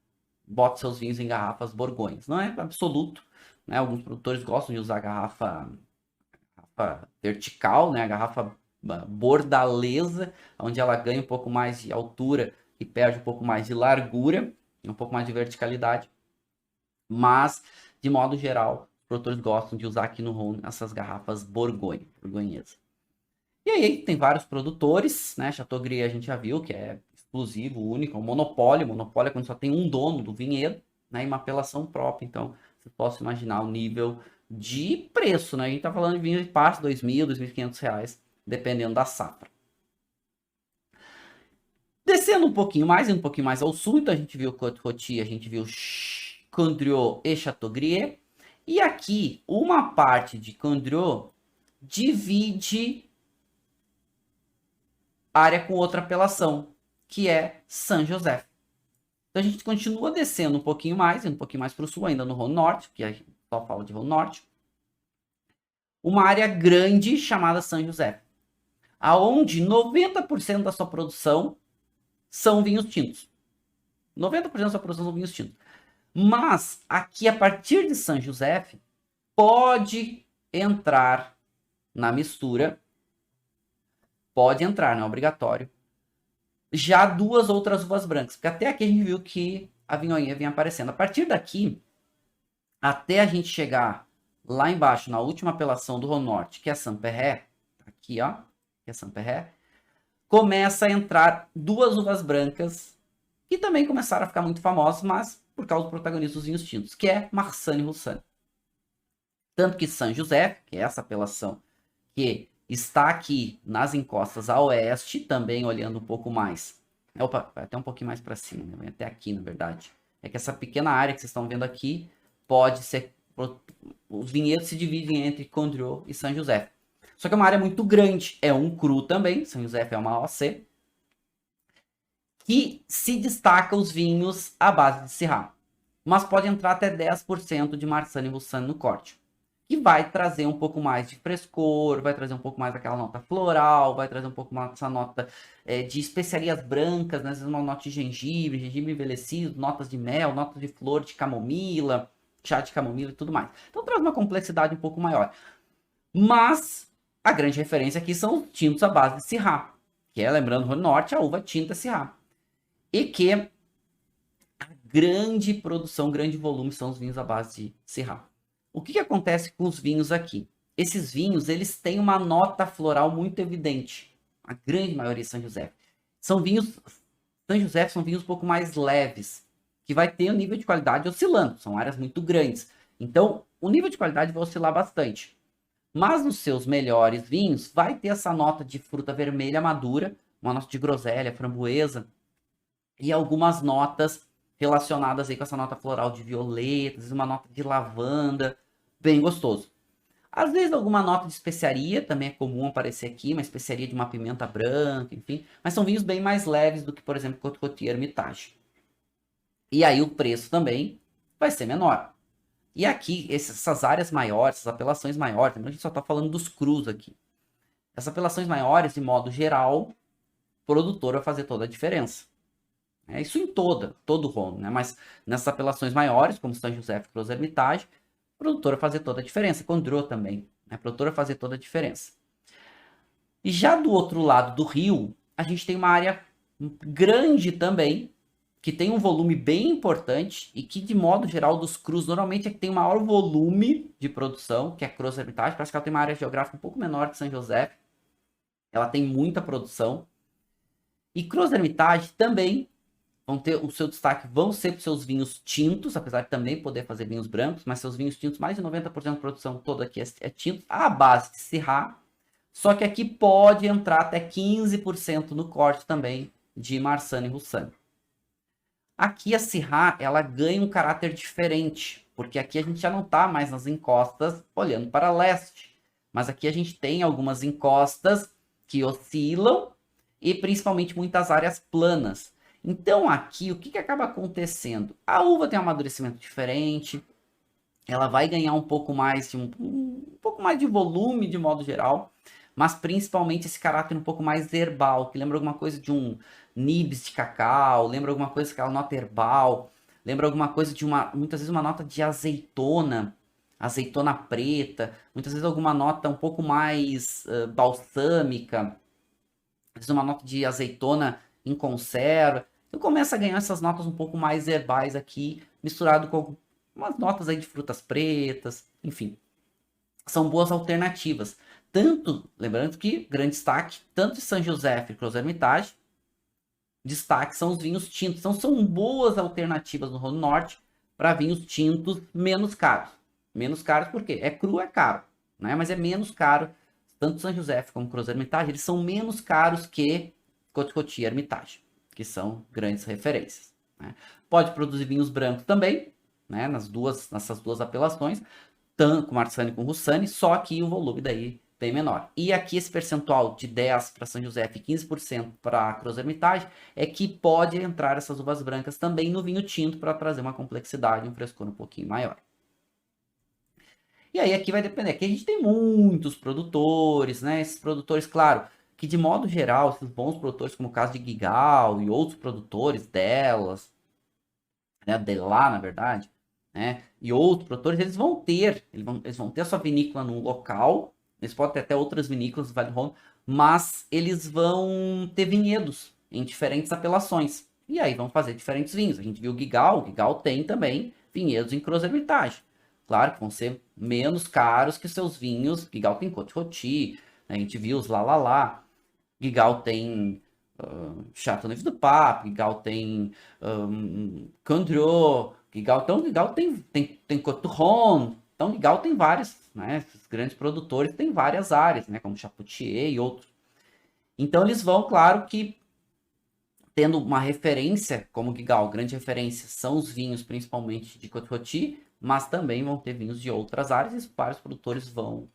bota seus vinhos em garrafas borgonhas. Não é absoluto, né? Alguns produtores gostam de usar garrafa vertical, né? A garrafa bordaleza, onde ela ganha um pouco mais de altura e perde um pouco mais de largura, um pouco mais de verticalidade. Mas, de modo geral, os produtores gostam de usar aqui no Rhône essas garrafas borgonhesas. E aí tem vários produtores, né? Chateaubriand a gente já viu que é exclusivo, único, é um monopólio. Monopólio é quando só tem um dono do vinhedo, né? E uma apelação própria. Então, você pode imaginar o nível de preço, né? A gente tá falando de vinho de parte R$ 2.000, R$ 2.500, dependendo da safra. Descendo um pouquinho mais ao sul, então a gente viu Côte-Rôti, a gente viu Condrieu e Chateaubriand. E aqui, uma parte de Condrieu divide área com outra apelação, que é Saint-Joseph. Então a gente continua descendo um pouquinho mais, indo um pouquinho mais para o sul, ainda no Rhône Norte, que a gente só fala de Rhône Norte. Uma área grande chamada Saint-Joseph, aonde 90% da sua produção são vinhos tintos. 90% da sua produção são vinhos tintos. Mas aqui, a partir de Saint-Joseph, pode entrar na mistura, pode entrar, não é obrigatório, já duas outras uvas brancas, porque até aqui a gente viu que a Viognier vinha aparecendo. A partir daqui, até a gente chegar lá embaixo, na última apelação do Rhône Norte, que é Saint-Péret, aqui ó, que é Saint-Péret, começa a entrar duas uvas brancas, que também começaram a ficar muito famosas, mas por causa do protagonista dos vinhos tintos, que é Marsanne e Roussanne. Tanto que Saint-Joseph, que é essa apelação que está aqui nas encostas a oeste, também olhando um pouco mais. Opa, vai até um pouquinho mais para cima, né? Vai até aqui, na verdade. É que essa pequena área que vocês estão vendo aqui pode ser. Os vinhedos se dividem entre Condrieu e Saint-Joseph. Só que é uma área muito grande. É um cru também. Saint-Joseph é uma OC. Que se destaca os vinhos à base de Syrah. Mas pode entrar até 10% de Marsanne e Roussanne no corte. Que vai trazer um pouco mais de frescor, vai trazer um pouco mais daquela nota floral, vai trazer um pouco mais dessa nota de especiarias brancas, né? Às vezes uma nota de gengibre envelhecido, notas de mel, notas de flor de camomila, chá de camomila e tudo mais. Então traz uma complexidade um pouco maior. Mas a grande referência aqui são os tintos à base de Syrah, que é, lembrando, no norte, a uva tinta Syrah. E que a grande produção, grande volume são os vinhos à base de Syrah. O que acontece com os vinhos aqui? Esses vinhos, eles têm uma nota floral muito evidente. A grande maioria São José. São vinhos um pouco mais leves, que vai ter um nível de qualidade oscilando. São áreas muito grandes. Então, o nível de qualidade vai oscilar bastante. Mas nos seus melhores vinhos, vai ter essa nota de fruta vermelha madura, uma nota de groselha, framboesa, e algumas notas relacionadas aí com essa nota floral de violetas, uma nota de lavanda, bem gostoso. Às vezes alguma nota de especiaria, também é comum aparecer aqui, uma especiaria de uma pimenta branca, enfim. Mas são vinhos bem mais leves do que, por exemplo, Côte Rôti Hermitage. E aí o preço também vai ser menor. E aqui, essas áreas maiores, essas apelações maiores, a gente só está falando dos crus aqui. Essas apelações maiores, de modo geral, o produtor vai fazer toda a diferença. É isso em todo o Rhône, né? Mas nessas apelações maiores, como São José e Cruz Hermitage, a produtora fazer toda a diferença. Condrieu também, né? A produtora fazer toda a diferença. E já do outro lado do rio, a gente tem uma área grande também, que tem um volume bem importante e que, de modo geral, dos crus, normalmente é que tem o maior volume de produção, que é a Cruz Hermitage. Parece que ela tem uma área geográfica um pouco menor que São José. Ela tem muita produção. E Cruz Hermitage também vão ter o seu destaque, vão ser para os seus vinhos tintos, apesar de também poder fazer vinhos brancos, mas seus vinhos tintos, mais de 90% da produção toda aqui é tinto, à base de Syrah, só que aqui pode entrar até 15% no corte também de Marsanne e Roussanne. Aqui a Syrah, ela ganha um caráter diferente, porque aqui a gente já não está mais nas encostas olhando para leste, mas aqui a gente tem algumas encostas que oscilam e principalmente muitas áreas planas. Então aqui, o que acaba acontecendo? A uva tem um amadurecimento diferente, ela vai ganhar um pouco mais de um pouco mais de volume de modo geral, mas principalmente esse caráter um pouco mais herbal, que lembra alguma coisa de um nibs de cacau, lembra alguma coisa daquela nota herbal, lembra alguma coisa de muitas vezes uma nota de azeitona, azeitona preta, muitas vezes alguma nota um pouco mais balsâmica, às vezes uma nota de azeitona em conserva. Então começa a ganhar essas notas um pouco mais herbais aqui, misturado com umas notas aí de frutas pretas, enfim. São boas alternativas. Tanto, lembrando que, grande destaque, tanto de São José e Cruz Hermitage, destaque são os vinhos tintos. Então são boas alternativas no Rhône Norte para vinhos tintos menos caros. Menos caros por quê? É cru, é caro, né? Mas é menos caro. Tanto São José como Cruz Hermitage, eles são menos caros que Côte Rôti Hermitage, que são grandes referências, né? Pode produzir vinhos brancos também, né? Nessas duas apelações, tanto com Marsanne e com Roussanne, só que o volume daí bem menor. E aqui esse percentual de 10 para São José e 15% para Cruz Hermitage é que pode entrar essas uvas brancas também no vinho tinto para trazer uma complexidade, um frescor um pouquinho maior. E aí aqui vai depender. Aqui a gente tem muitos produtores, né? Esses produtores, claro, que de modo geral, esses bons produtores, como o caso de Guigal e outros produtores delas, né? Delá, na verdade, né? E outros produtores, eles vão ter a sua vinícola num local, eles podem ter até outras vinícolas do Vale do Rhône, mas eles vão ter vinhedos em diferentes apelações. E aí vão fazer diferentes vinhos. A gente viu o Guigal tem também vinhedos em Cruz Hermitage. Claro que vão ser menos caros que seus vinhos. Guigal tem Côte Rôti, né? A gente viu os Lá. Guigal tem Châteauneuf du Pape, Guigal tem Condrieu, Guigal tem Côte du Rhône. Então Guigal tem vários, né? Esses grandes produtores têm várias áreas, né? Como Chapoutier e outros. Então eles vão, claro que tendo uma referência, como Guigal, grande referência são os vinhos, principalmente de Côte Rôti, mas também vão ter vinhos de outras áreas e vários produtores vão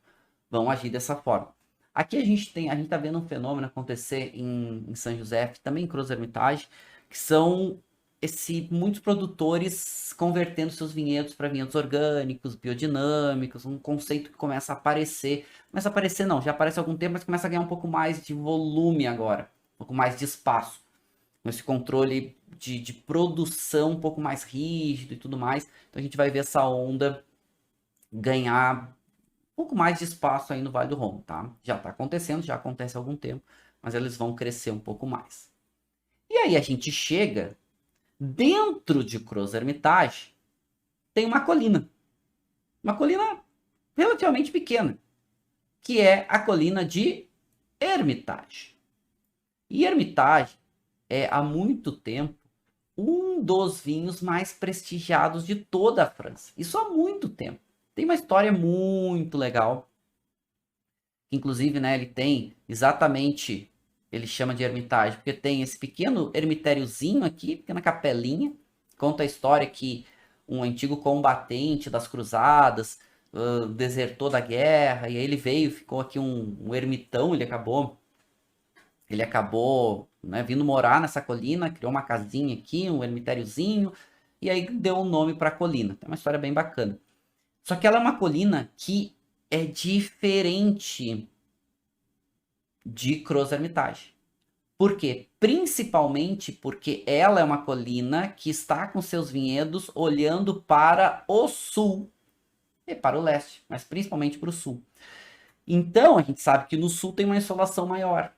agir dessa forma. Aqui a gente está vendo um fenômeno acontecer em São José, também em Cruz Hermitage, que são muitos produtores convertendo seus vinhedos para vinhedos orgânicos, biodinâmicos, um conceito que começa a aparecer. Começa a aparecer não, já aparece há algum tempo, mas começa a ganhar um pouco mais de volume agora, um pouco mais de espaço, com esse controle de produção um pouco mais rígido e tudo mais. Então a gente vai ver essa onda ganhar um pouco mais de espaço aí no Vale do Rhône, tá? Já está acontecendo, já acontece há algum tempo, mas eles vão crescer um pouco mais. E aí a gente chega dentro de Cruz Hermitage, tem uma colina relativamente pequena, que é a colina de Hermitage. E Hermitage é há muito tempo um dos vinhos mais prestigiados de toda a França. Isso há muito tempo. Tem uma história muito legal. Inclusive, né, ele tem exatamente, ele chama de Hermitage, porque tem esse pequeno ermitériozinho aqui, pequena capelinha, conta a história que um antigo combatente das cruzadas desertou da guerra, e aí ele veio, ficou aqui um ermitão, ele acabou, né, vindo morar nessa colina, criou uma casinha aqui, um ermitériozinho, e aí deu um nome para a colina. Tem uma história bem bacana. Só que ela é uma colina que é diferente de Crozes Hermitage. Por quê? Principalmente porque ela é uma colina que está com seus vinhedos olhando para o sul e para o leste, mas principalmente para o sul. Então, a gente sabe que no sul tem uma insolação maior.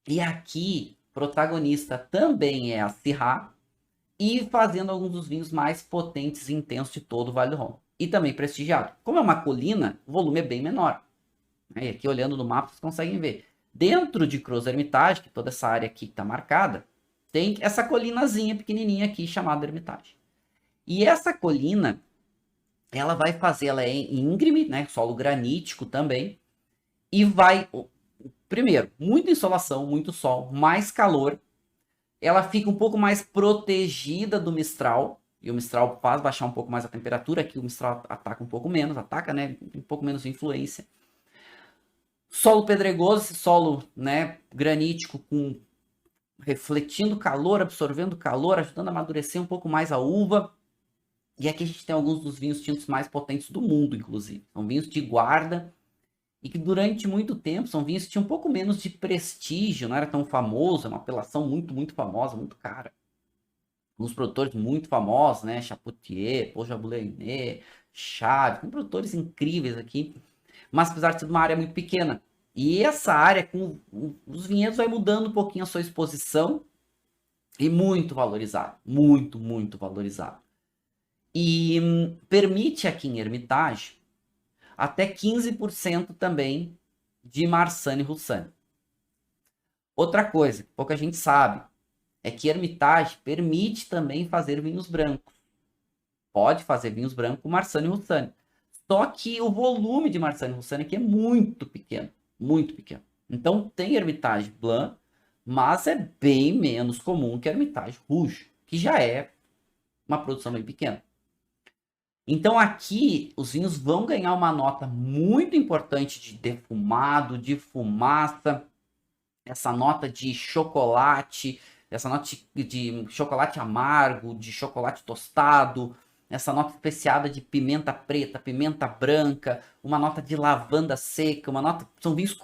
E aqui, protagonista também é a Syrah, e fazendo alguns dos vinhos mais potentes e intensos de todo o Vale do Rhône. E também prestigiado. Como é uma colina, o volume é bem menor. E aqui, olhando no mapa, vocês conseguem ver. Dentro de Crozes Hermitage, que toda essa área aqui está marcada, tem essa colinazinha pequenininha aqui, chamada Hermitage. E essa colina, ela vai fazer, ela é íngreme, né, solo granítico também, e vai, primeiro, muita insolação, muito sol, mais calor, ela fica um pouco mais protegida do Mistral, e o Mistral faz baixar um pouco mais a temperatura, aqui o Mistral ataca um pouco menos, né, um pouco menos de influência. Solo pedregoso, esse solo, né, granítico, refletindo calor, absorvendo calor, ajudando a amadurecer um pouco mais a uva. E aqui a gente tem alguns dos vinhos tintos mais potentes do mundo, inclusive. São vinhos de guarda e que durante muito tempo são vinhos que tinham um pouco menos de prestígio, não era tão famoso, é uma apelação muito, muito famosa, muito cara. Alguns produtores muito famosos, né, Chapoutier, Paul Jaboulet, Chave, tem produtores incríveis aqui, mas apesar de ser uma área muito pequena. E essa área, com os vinhedos, vai mudando um pouquinho a sua exposição e muito valorizado. Muito, muito valorizado. E permite aqui em Hermitage até 15% também de Marsanne e Roussanne. Outra coisa que pouca gente sabe é que Hermitage permite também fazer vinhos brancos. Pode fazer vinhos brancos com Marsanne e Roussanne. Só que o volume de Marsanne e Roussanne aqui é muito pequeno. Muito pequeno. Então tem Hermitage Blanc, mas é bem menos comum que Hermitage Rouge, que já é uma produção bem pequena. Então aqui os vinhos vão ganhar uma nota muito importante de defumado, de fumaça, essa nota de chocolate, essa nota de chocolate amargo, de chocolate tostado, essa nota especiada de pimenta preta, pimenta branca, uma nota de lavanda seca, uma nota, são vinhos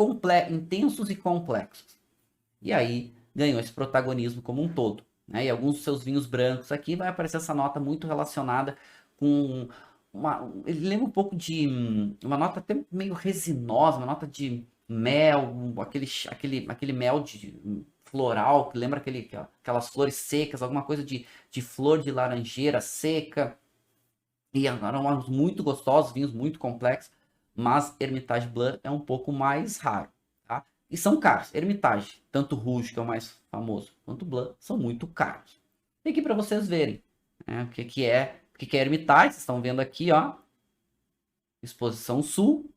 intensos e complexos. E aí ganhou esse protagonismo como um todo, né? E alguns dos seus vinhos brancos aqui vai aparecer essa nota muito relacionada com ele lembra um pouco de uma nota até meio resinosa, uma nota de mel, aquele mel de floral, que lembra aquelas flores secas, alguma coisa de flor de laranjeira seca. E aromas muito gostosos, vinhos muito complexos, mas Hermitage Blanc é um pouco mais raro, tá? E são caros. Hermitage, tanto Rouge, que é o mais famoso, quanto Blanc, são muito caros. E aqui para vocês verem, né, o que é Hermitage, vocês estão vendo aqui, ó, exposição sul,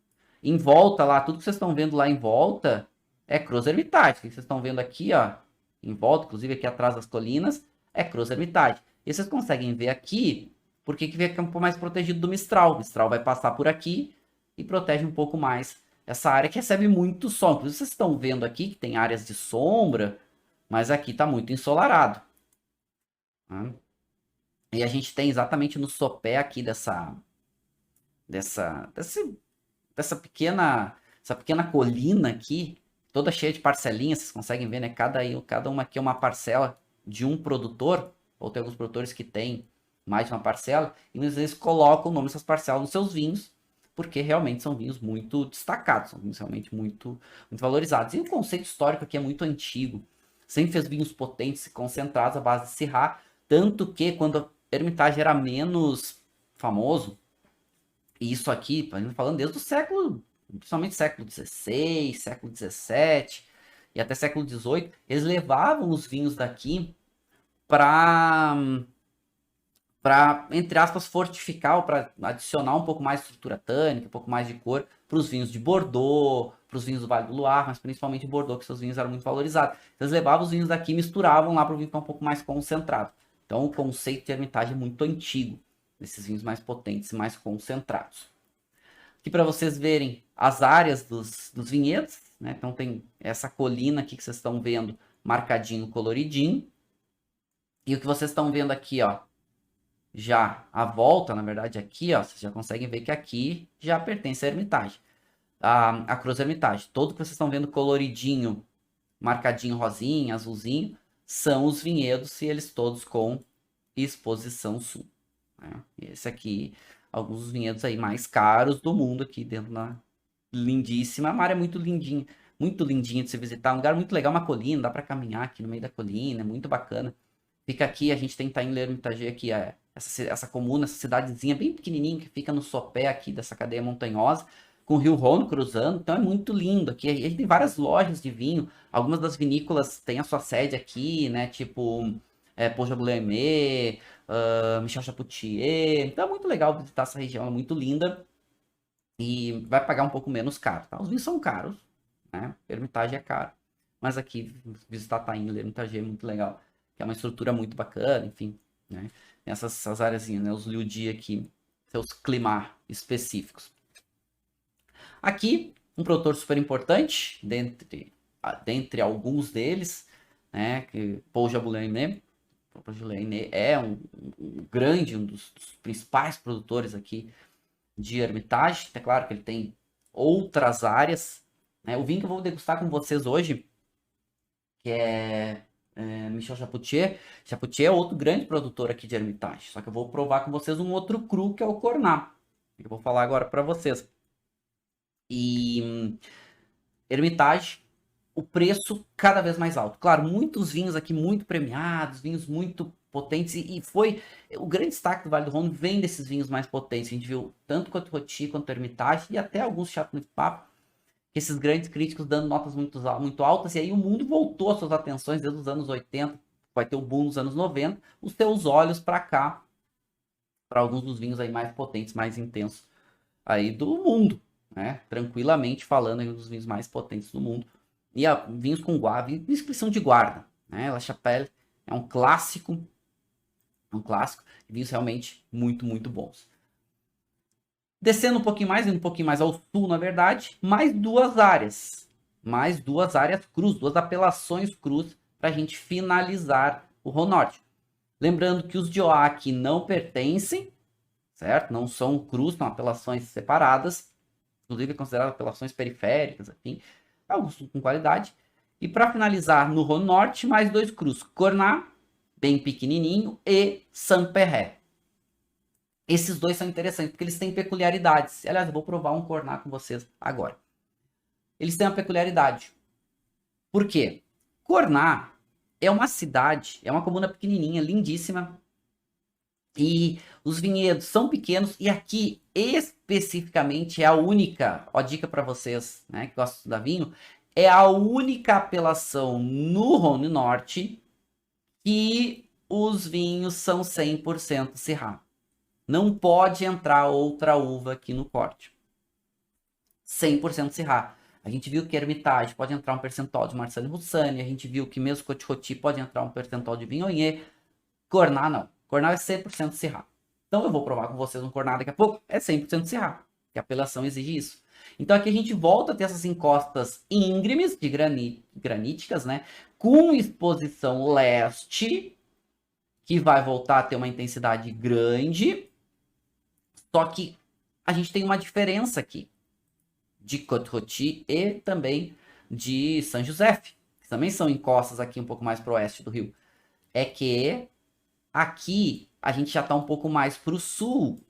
em volta lá, tudo que vocês estão vendo lá em volta é Crozes Hermitage, o que vocês estão vendo aqui, ó, em volta, inclusive aqui atrás das colinas, é Crozes Hermitage. E vocês conseguem ver aqui porque que fica um pouco mais protegido do Mistral. O Mistral vai passar por aqui e protege um pouco mais essa área que recebe muito sol. Inclusive, vocês estão vendo aqui que tem áreas de sombra, mas aqui está muito ensolarado. Tá? E a gente tem exatamente no sopé aqui dessa pequena colina aqui, toda cheia de parcelinhas, vocês conseguem ver, né? Cada uma aqui é uma parcela de um produtor, ou tem alguns produtores que têm mais de uma parcela, e muitas vezes colocam o nome dessas parcelas nos seus vinhos, porque realmente são vinhos muito destacados, são vinhos realmente muito, muito valorizados. E o conceito histórico aqui é muito antigo, sempre fez vinhos potentes e concentrados à base de Syrah, tanto que quando a Hermitage era menos famoso, e isso aqui, falando desde o século, principalmente século XVI, século XVII e até século XVIII, eles levavam os vinhos daqui para, entre aspas, fortificar, ou para adicionar um pouco mais de estrutura tânica, um pouco mais de cor para os vinhos de Bordeaux, para os vinhos do Vale do Loire, mas principalmente Bordeaux, que seus vinhos eram muito valorizados. Então, eles levavam os vinhos daqui e misturavam lá para o vinho ficar um pouco mais concentrado. Então, o conceito de Hermitage é muito antigo, desses vinhos mais potentes e mais concentrados. Aqui para vocês verem as áreas dos vinhedos, né? Então, tem essa colina aqui que vocês estão vendo, marcadinho, coloridinho. E o que vocês estão vendo aqui, ó, já a volta, na verdade, aqui, ó, vocês já conseguem ver que aqui já pertence à Hermitage, a Cruz Hermitage. Todo que vocês estão vendo coloridinho, marcadinho rosinha, azulzinho, são os vinhedos e eles todos com exposição sul. Né? Esse aqui, alguns dos vinhedos aí mais caros do mundo aqui dentro da lindíssima. A área é muito lindinha de se visitar. Um lugar muito legal, uma colina, dá para caminhar aqui no meio da colina, é muito bacana. Fica aqui, a gente tem em L'Hermitage aqui, essa comuna, essa cidadezinha bem pequenininha que fica no sopé aqui dessa cadeia montanhosa, com o Rio Rhône cruzando, então é muito lindo aqui. A gente tem várias lojas de vinho, algumas das vinícolas têm a sua sede aqui, né, tipo Paul Jaboulet, Michel Chapoutier, então é muito legal visitar essa região, é muito linda e vai pagar um pouco menos caro, tá? Os vinhos são caros, né, Hermitage é caro, mas aqui visitar Taine, L'Hermitage é muito legal, que é uma estrutura muito bacana, enfim, né, essas áreazinhas, né, os liudis aqui, seus climas específicos. Aqui, um produtor super importante, dentre alguns deles, né, que Paul Jaboulet é um grande, um dos principais produtores aqui de Hermitage. É claro que ele tem outras áreas, né? O vinho que eu vou degustar com vocês hoje, que é Michel Chapoutier. Chapoutier é outro grande produtor aqui de Hermitage, só que eu vou provar com vocês um outro cru, que é o Cornat, que eu vou falar agora para vocês. E Hermitage, o preço cada vez mais alto. Claro, muitos vinhos aqui muito premiados, vinhos muito potentes, e foi o grande destaque do Vale do Rhône vem desses vinhos mais potentes. A gente viu tanto quanto Roti, quanto Hermitage, e até alguns Chateauneuf Pape, esses grandes críticos dando notas muito altas, e aí o mundo voltou as suas atenções desde os anos 80, vai ter o boom nos anos 90, os seus olhos para cá, para alguns dos vinhos aí mais potentes, mais intensos aí do mundo, né? Tranquilamente falando, aí um dos vinhos mais potentes do mundo. E vinhos com guarda, inscrição de guarda, né? La Chapelle é um clássico, vinhos realmente muito bons. Descendo um pouquinho mais, indo um pouquinho mais ao sul, na verdade, mais duas áreas cruz, duas apelações cruz, para a gente finalizar o Rhône Norte. Lembrando que os de Oac não pertencem, certo? Não são cruz, são apelações separadas, inclusive consideradas apelações periféricas, enfim, alguns com qualidade. E para finalizar, no Rhône Norte, mais dois crus, Cornat, bem pequenininho, e Saint-Péret. Esses dois são interessantes, porque eles têm peculiaridades. Aliás, eu vou provar um Cornat com vocês agora. Eles têm uma peculiaridade. Por quê? Cornat é uma cidade, é uma comuna pequenininha, lindíssima, e os vinhedos são pequenos, e aqui especificamente é a única, ó, dica para vocês, né, que gostam de estudar vinho, é a única apelação no Rhône Norte que os vinhos são 100% Syrah. Não pode entrar outra uva aqui no corte. 100% Syrah. A gente viu que Hermitage pode entrar um percentual de Marsanne Roussanne, a gente viu que mesmo Côte-Rôti pode entrar um percentual de Viognier. Cornat não. Cornat é 100% Syrah. Então eu vou provar com vocês um Cornat daqui a pouco. É 100% Syrah, que a apelação exige isso. Então aqui a gente volta a ter essas encostas íngremes de graníticas, né? Com exposição leste, que vai voltar a ter uma intensidade grande. Só que a gente tem uma diferença aqui de Côte-Rôti e também de Saint-Joseph, que também são encostas aqui um pouco mais para o oeste do Rio. É que aqui a gente já está um pouco mais para o sul,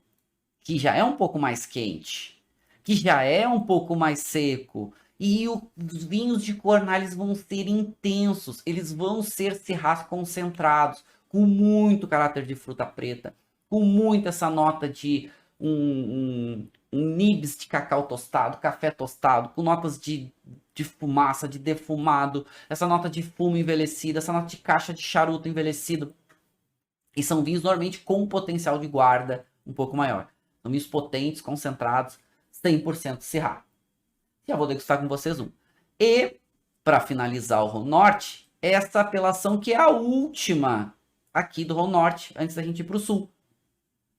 que já é um pouco mais quente, que já é um pouco mais seco. E os vinhos de Cornat eles vão ser intensos, eles vão ser Syrahs concentrados, com muito caráter de fruta preta, com muita essa nota de um nibs de cacau tostado, café tostado, com notas de fumaça, de defumado, essa nota de fumo envelhecido, essa nota de caixa de charuto envelhecido. E são vinhos normalmente com potencial de guarda um pouco maior. São vinhos potentes, concentrados, 100% Syrah. Já vou degustar com vocês um. E, para finalizar o Rhône Norte, essa apelação que é a última aqui do Rhône Norte, antes da gente ir para o sul,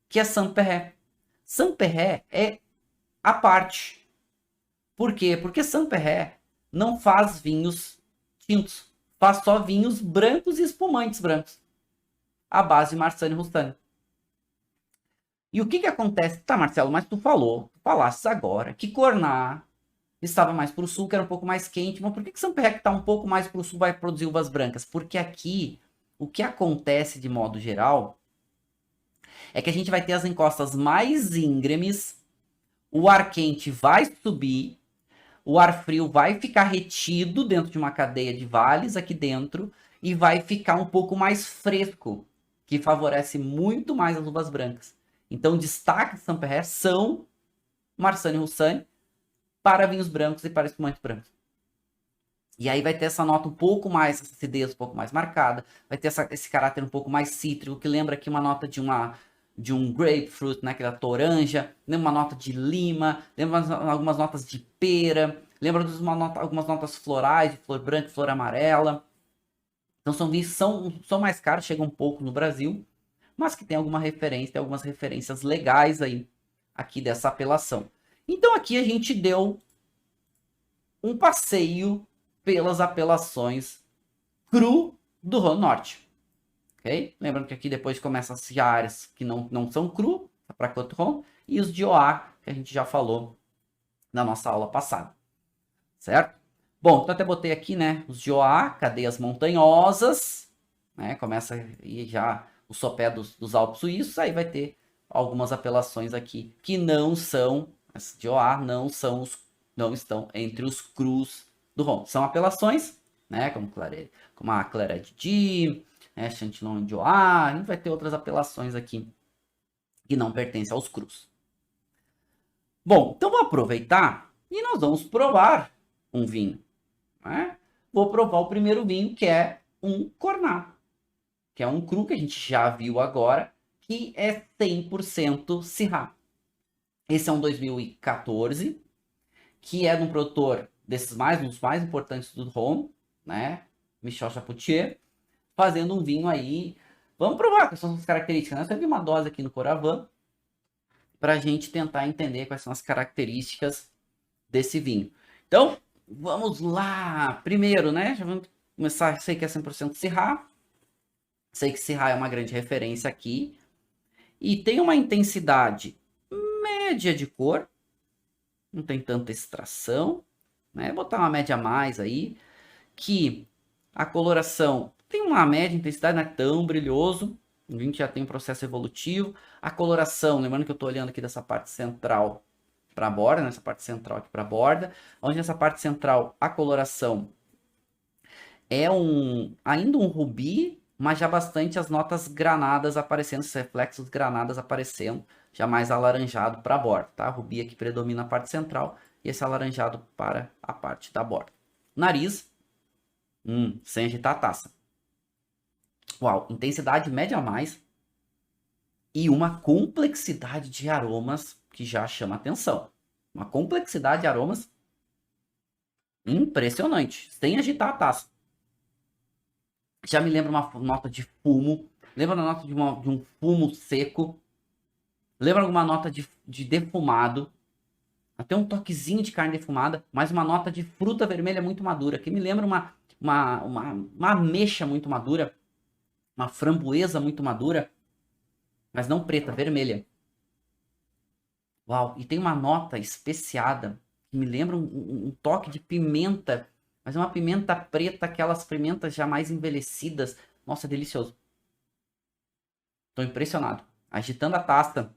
que é Saint-Péret. Saint-Péret é a parte. Por quê? Porque Saint-Péret não faz vinhos tintos, faz só vinhos brancos e espumantes brancos, à base de Marsanne-Roussanne. E o que que acontece? Tá, Marcelo, mas tu falaste agora que Cornat estava mais para o sul, que era um pouco mais quente, mas por que Saint-Péret, que está um pouco mais para o sul, vai produzir uvas brancas? Porque aqui, o que acontece de modo geral, é que a gente vai ter as encostas mais íngremes, o ar quente vai subir, o ar frio vai ficar retido dentro de uma cadeia de vales aqui dentro, e vai ficar um pouco mais fresco, que favorece muito mais as uvas brancas. Então, o destaque de Saint-Péret são Marsanne-Roussanne para vinhos brancos e para espumantes brancos. E aí vai ter essa nota um pouco mais, essa acidez um pouco mais marcada, vai ter esse caráter um pouco mais cítrico, que lembra aqui uma nota de um grapefruit, né, aquela toranja, lembra uma nota de lima, lembra algumas notas de pera, lembra algumas notas florais, de flor branca e flor amarela. Então são vinhos que são mais caros, chegam um pouco no Brasil, mas que tem algumas referências legais aí, aqui dessa apelação. Então aqui a gente deu um passeio pelas apelações cru do Rhône Norte. Okay? Lembrando que aqui depois começam as áreas que não são cru, para Côte-Rhône, e os de OA, que a gente já falou na nossa aula passada. Certo? Bom, então até botei aqui, né, os de OA, cadeias montanhosas, né, começa aí já o sopé dos Alpes suíços, aí vai ter algumas apelações aqui que não são, as de OA não estão entre os crus do Rhône. São apelações, né, como a Claret de Die, Chantillon de OA, a gente vai ter outras apelações aqui que não pertencem aos crus. Bom, então vou aproveitar e nós vamos provar um vinho. Né? Vou provar o primeiro vinho, que é um Cornat, que é um cru que a gente já viu agora, que é 100% Syrah. Esse é um 2014, que é de um produtor um dos mais importantes do Rhône, né? Michel Chapoutier, fazendo um vinho aí. Vamos provar quais são as características, né? Eu servi uma dose aqui no Coravin para a gente tentar entender quais são as características desse vinho. Então, vamos lá. Primeiro, né? Já vamos começar. Sei que é 100% Syrah. Sei que Syrah é uma grande referência aqui. E tem uma intensidade média de cor. Não tem tanta extração. Né? Vou botar uma média a mais aí. Que a coloração tem uma média intensidade, não é tão brilhoso. O vinho já tem um processo evolutivo. A coloração, lembrando que eu estou olhando aqui dessa parte central para a borda, nessa parte central aqui para a borda, onde nessa parte central a coloração é ainda um rubi, mas já bastante as notas granadas aparecendo, os reflexos granadas aparecendo, já mais alaranjado para a borda, tá? Rubi aqui predomina a parte central e esse alaranjado para a parte da borda. Nariz, sem agitar a taça. Uau, intensidade média a mais e uma complexidade de aromas que já chama atenção. Uma complexidade de aromas impressionante, sem agitar a taça. Já me lembra uma nota de fumo, lembra uma nota de um fumo seco, lembra alguma nota de defumado, até um toquezinho de carne defumada, mas uma nota de fruta vermelha muito madura, que me lembra uma ameixa muito madura, uma framboesa muito madura, mas não preta, vermelha. Uau, e tem uma nota especiada, que me lembra um toque de pimenta, mas é uma pimenta preta, aquelas pimentas já mais envelhecidas. Nossa, é delicioso. Tô impressionado. Agitando a taça,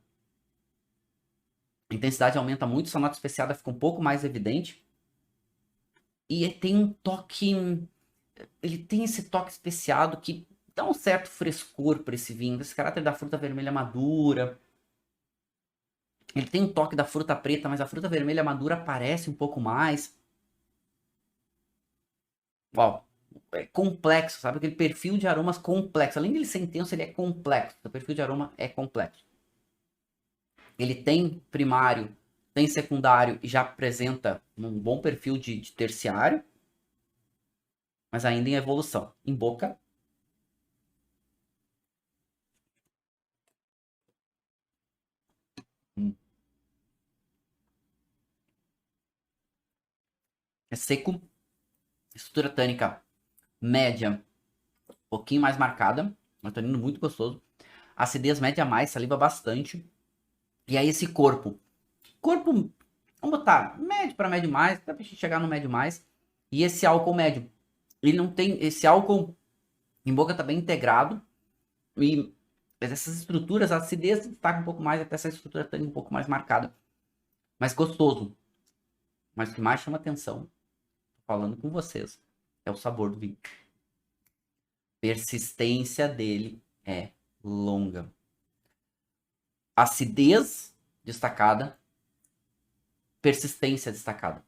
a intensidade aumenta muito, essa nota especiada fica um pouco mais evidente. E tem um toque, ele tem esse toque especiado que dá um certo frescor para esse vinho, esse caráter da fruta vermelha madura. Ele tem um toque da fruta preta, mas a fruta vermelha madura aparece um pouco mais. Uau, complexo, sabe? Aquele perfil de aromas complexo. Além de ele ser intenso, ele é complexo. O perfil de aroma é complexo. Ele tem primário, tem secundário e já apresenta um bom perfil de terciário, mas ainda em evolução. Em boca, é seco, estrutura tânica média, um pouquinho mais marcada, mas tanino muito gostoso. Acidez média mais, saliva bastante. E aí esse corpo, vamos botar médio para médio mais, dá pra gente chegar no médio mais. E esse álcool médio, ele não tem, esse álcool em boca tá bem integrado. E essas estruturas, a acidez destaca um pouco mais, até essa estrutura tá um pouco mais marcada. Mais gostoso. Mas o que mais chama atenção, falando com vocês, é o sabor do vinho. Persistência dele é longa. Acidez destacada, persistência destacada.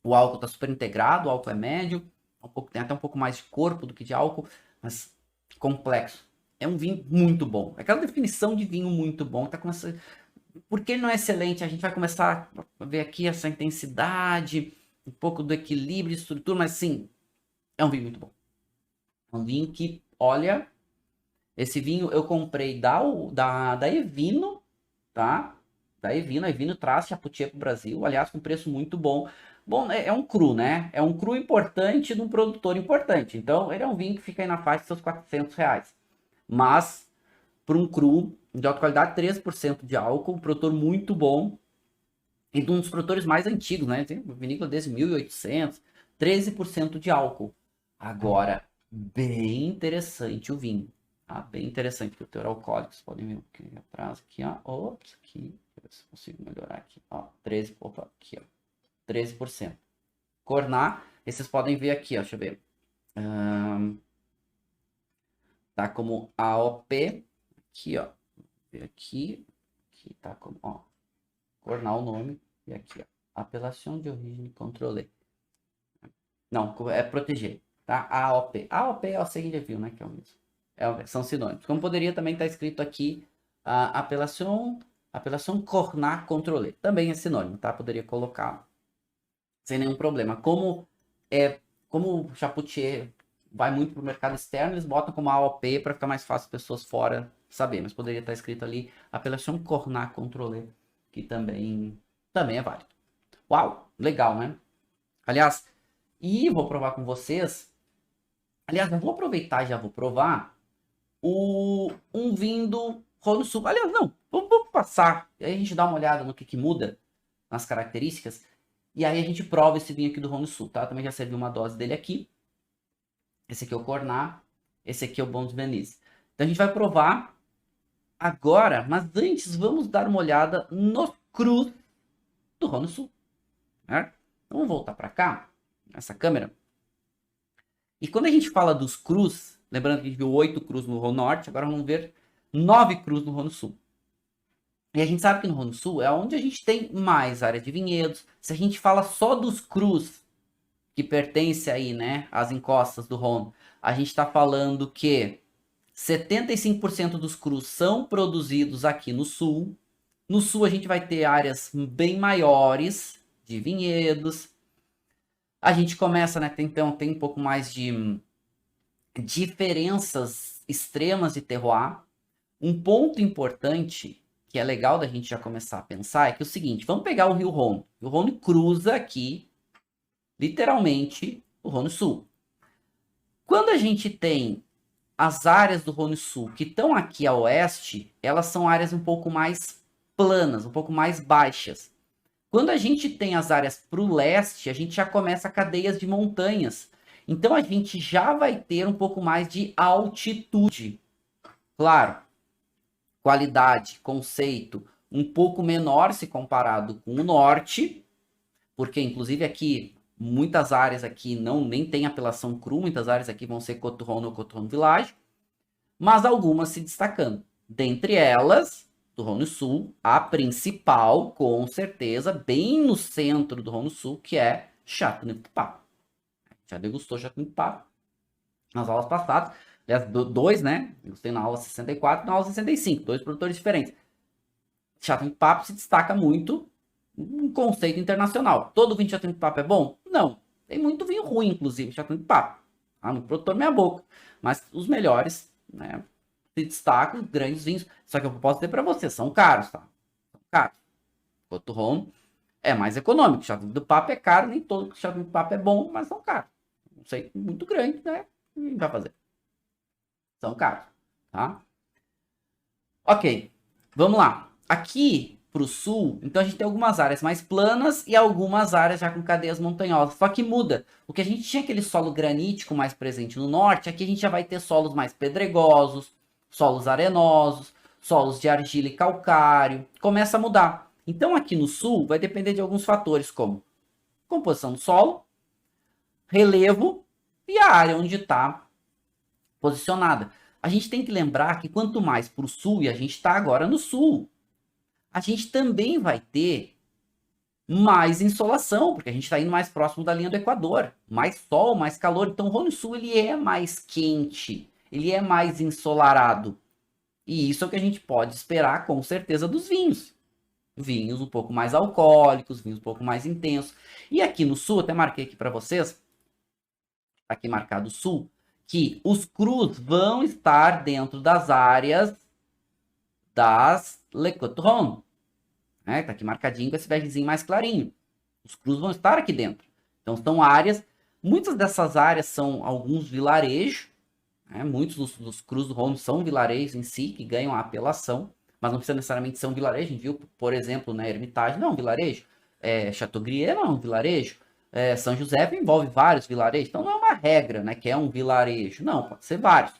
O álcool está super integrado, o álcool é médio, tem até um pouco mais de corpo do que de álcool, mas complexo. É um vinho muito bom. Aquela definição de vinho muito bom. Tá começando... Porque ele não é excelente, a gente vai começar a ver aqui essa intensidade, um pouco do equilíbrio, estrutura, mas sim, é um vinho muito bom. É um vinho que, olha, esse vinho eu comprei da Evino, tá? Da Evino, a Evino traz Chapoutier para o Brasil, aliás, com preço muito bom. Bom, é um cru, né? É um cru importante de um produtor importante. Então, ele é um vinho que fica aí na faixa de seus R$ 400. Mas, para um cru de alta qualidade, 13% de álcool, um produtor muito bom. E de um dos produtores mais antigos, né? Tem vinícola desde 1800, 13% de álcool. Agora, bem interessante o vinho. Tá? Bem interessante, porque o teor alcoólico, vocês podem ver aqui atrás, aqui, ó. Ops, aqui, deixa eu ver se consigo melhorar aqui. Ó, 13, opa, aqui, ó. 13%. Cornar, e vocês podem ver aqui, ó, deixa eu ver. Tá como AOP, aqui, ó. Aqui tá como, ó. Cornar o nome, e aqui, ó. Apelação de origem controlê. Não, é proteger, tá? AOP. AOP é o seguinte review, né? Que é o mesmo. São sinônimos. Como poderia também estar escrito aqui, apelação cornar controlê. Também é sinônimo, tá? Poderia colocar sem nenhum problema. Como o Chapoutier vai muito para o mercado externo, eles botam como AOP para ficar mais fácil as pessoas fora saber. Mas poderia estar escrito ali apelação cornar controlê, que também é válido. Uau, legal, né? Aliás, e vou provar com vocês. Aliás, eu vou aproveitar e já vou provar um vinho do Rhône Sul. Aliás, não, vamos passar. E aí a gente dá uma olhada no que muda nas características. E aí a gente prova esse vinho aqui do Rhône Sul, tá? Também já servi uma dose dele aqui. Esse aqui é o Cornat. Esse aqui é o Bons Venise. Então a gente vai provar agora. Mas antes, vamos dar uma olhada no cru do Rhône Sul. Né? Então vamos voltar para cá, nessa câmera. E quando a gente fala dos crus, lembrando que a gente viu 8 crus no Rhône Norte, agora vamos ver 9 crus no Rhône Sul. E a gente sabe que no Rhône Sul é onde a gente tem mais área de vinhedos. Se a gente fala só dos crus, que pertence aí, né, às encostas do Rhône, a gente está falando que 75% dos crus são produzidos aqui no Sul. No Sul a gente vai ter áreas bem maiores de vinhedos. A gente começa, né, então tem um pouco mais de diferenças extremas de terroir. Um ponto importante que é legal da gente já começar a pensar é que é o seguinte, vamos pegar o Rio Rhône. O Rhône cruza aqui, literalmente, o Rhône Sul. Quando a gente tem as áreas do Rhône Sul que estão aqui a oeste, elas são áreas um pouco mais planas, um pouco mais baixas. Quando a gente tem as áreas para o leste, a gente já começa cadeias de montanhas. Então a gente já vai ter um pouco mais de altitude. Claro, qualidade, conceito um pouco menor se comparado com o norte, porque inclusive aqui muitas áreas aqui nem tem apelação cru, muitas áreas aqui vão ser Côte Rhône ou Côte Rhône Village, mas algumas se destacando. Dentre elas, do Rhône Sul, a principal, com certeza, bem no centro do Rhône Sul, que é Châteauneuf-du-Pape. Já degustou Châteauneuf-du-Pape? nas aulas passadas. Aliás, dois, né? Eu tenho na aula 64 e na aula 65, dois produtores diferentes. Chato de papo se destaca muito um conceito internacional. Todo vinho de chato de papo é bom? Não. Tem muito vinho ruim, inclusive, chato de papo. Ah, no produtor meia boca. Mas os melhores, né? Se destacam, grandes vinhos. Só que eu posso dizer para você, são caros, tá? São caros. Coto Ron é mais econômico. Chato do papo é caro, nem todo chato de papo é bom, mas são caros. Não sei, muito grande, né? O que vai fazer? São caros, tá? Ok, vamos lá. Aqui para o sul, então a gente tem algumas áreas mais planas e algumas áreas já com cadeias montanhosas. Só que muda. O que a gente tinha aquele solo granítico mais presente no norte, aqui a gente já vai ter solos mais pedregosos, solos arenosos, solos de argila e calcário. Começa a mudar. Então aqui no sul vai depender de alguns fatores como composição do solo, relevo e a área onde está posicionada. A gente tem que lembrar que quanto mais para o sul, e a gente está agora no sul, a gente também vai ter mais insolação, porque a gente está indo mais próximo da linha do Equador. Mais sol, mais calor. Então o Rhône Sul ele é mais quente, ele é mais ensolarado. E isso é o que a gente pode esperar com certeza dos vinhos. Vinhos um pouco mais alcoólicos, vinhos um pouco mais intensos. E aqui no sul, até marquei aqui para vocês, aqui marcado sul, que os crus vão estar dentro das áreas das Le Coton, né? Tá aqui marcadinho com esse begezinho mais clarinho. Os crus vão estar aqui dentro. Então são áreas, muitas dessas áreas são alguns vilarejos, né? Muitos dos crus do Rhône são vilarejos em si, que ganham a apelação, mas não precisa necessariamente ser um vilarejo. A gente viu, por exemplo, na Hermitage, não é um vilarejo. Chateaubriand não é um vilarejo. São José envolve vários vilarejos, então não é uma regra, né, que é um vilarejo. Não, pode ser vários.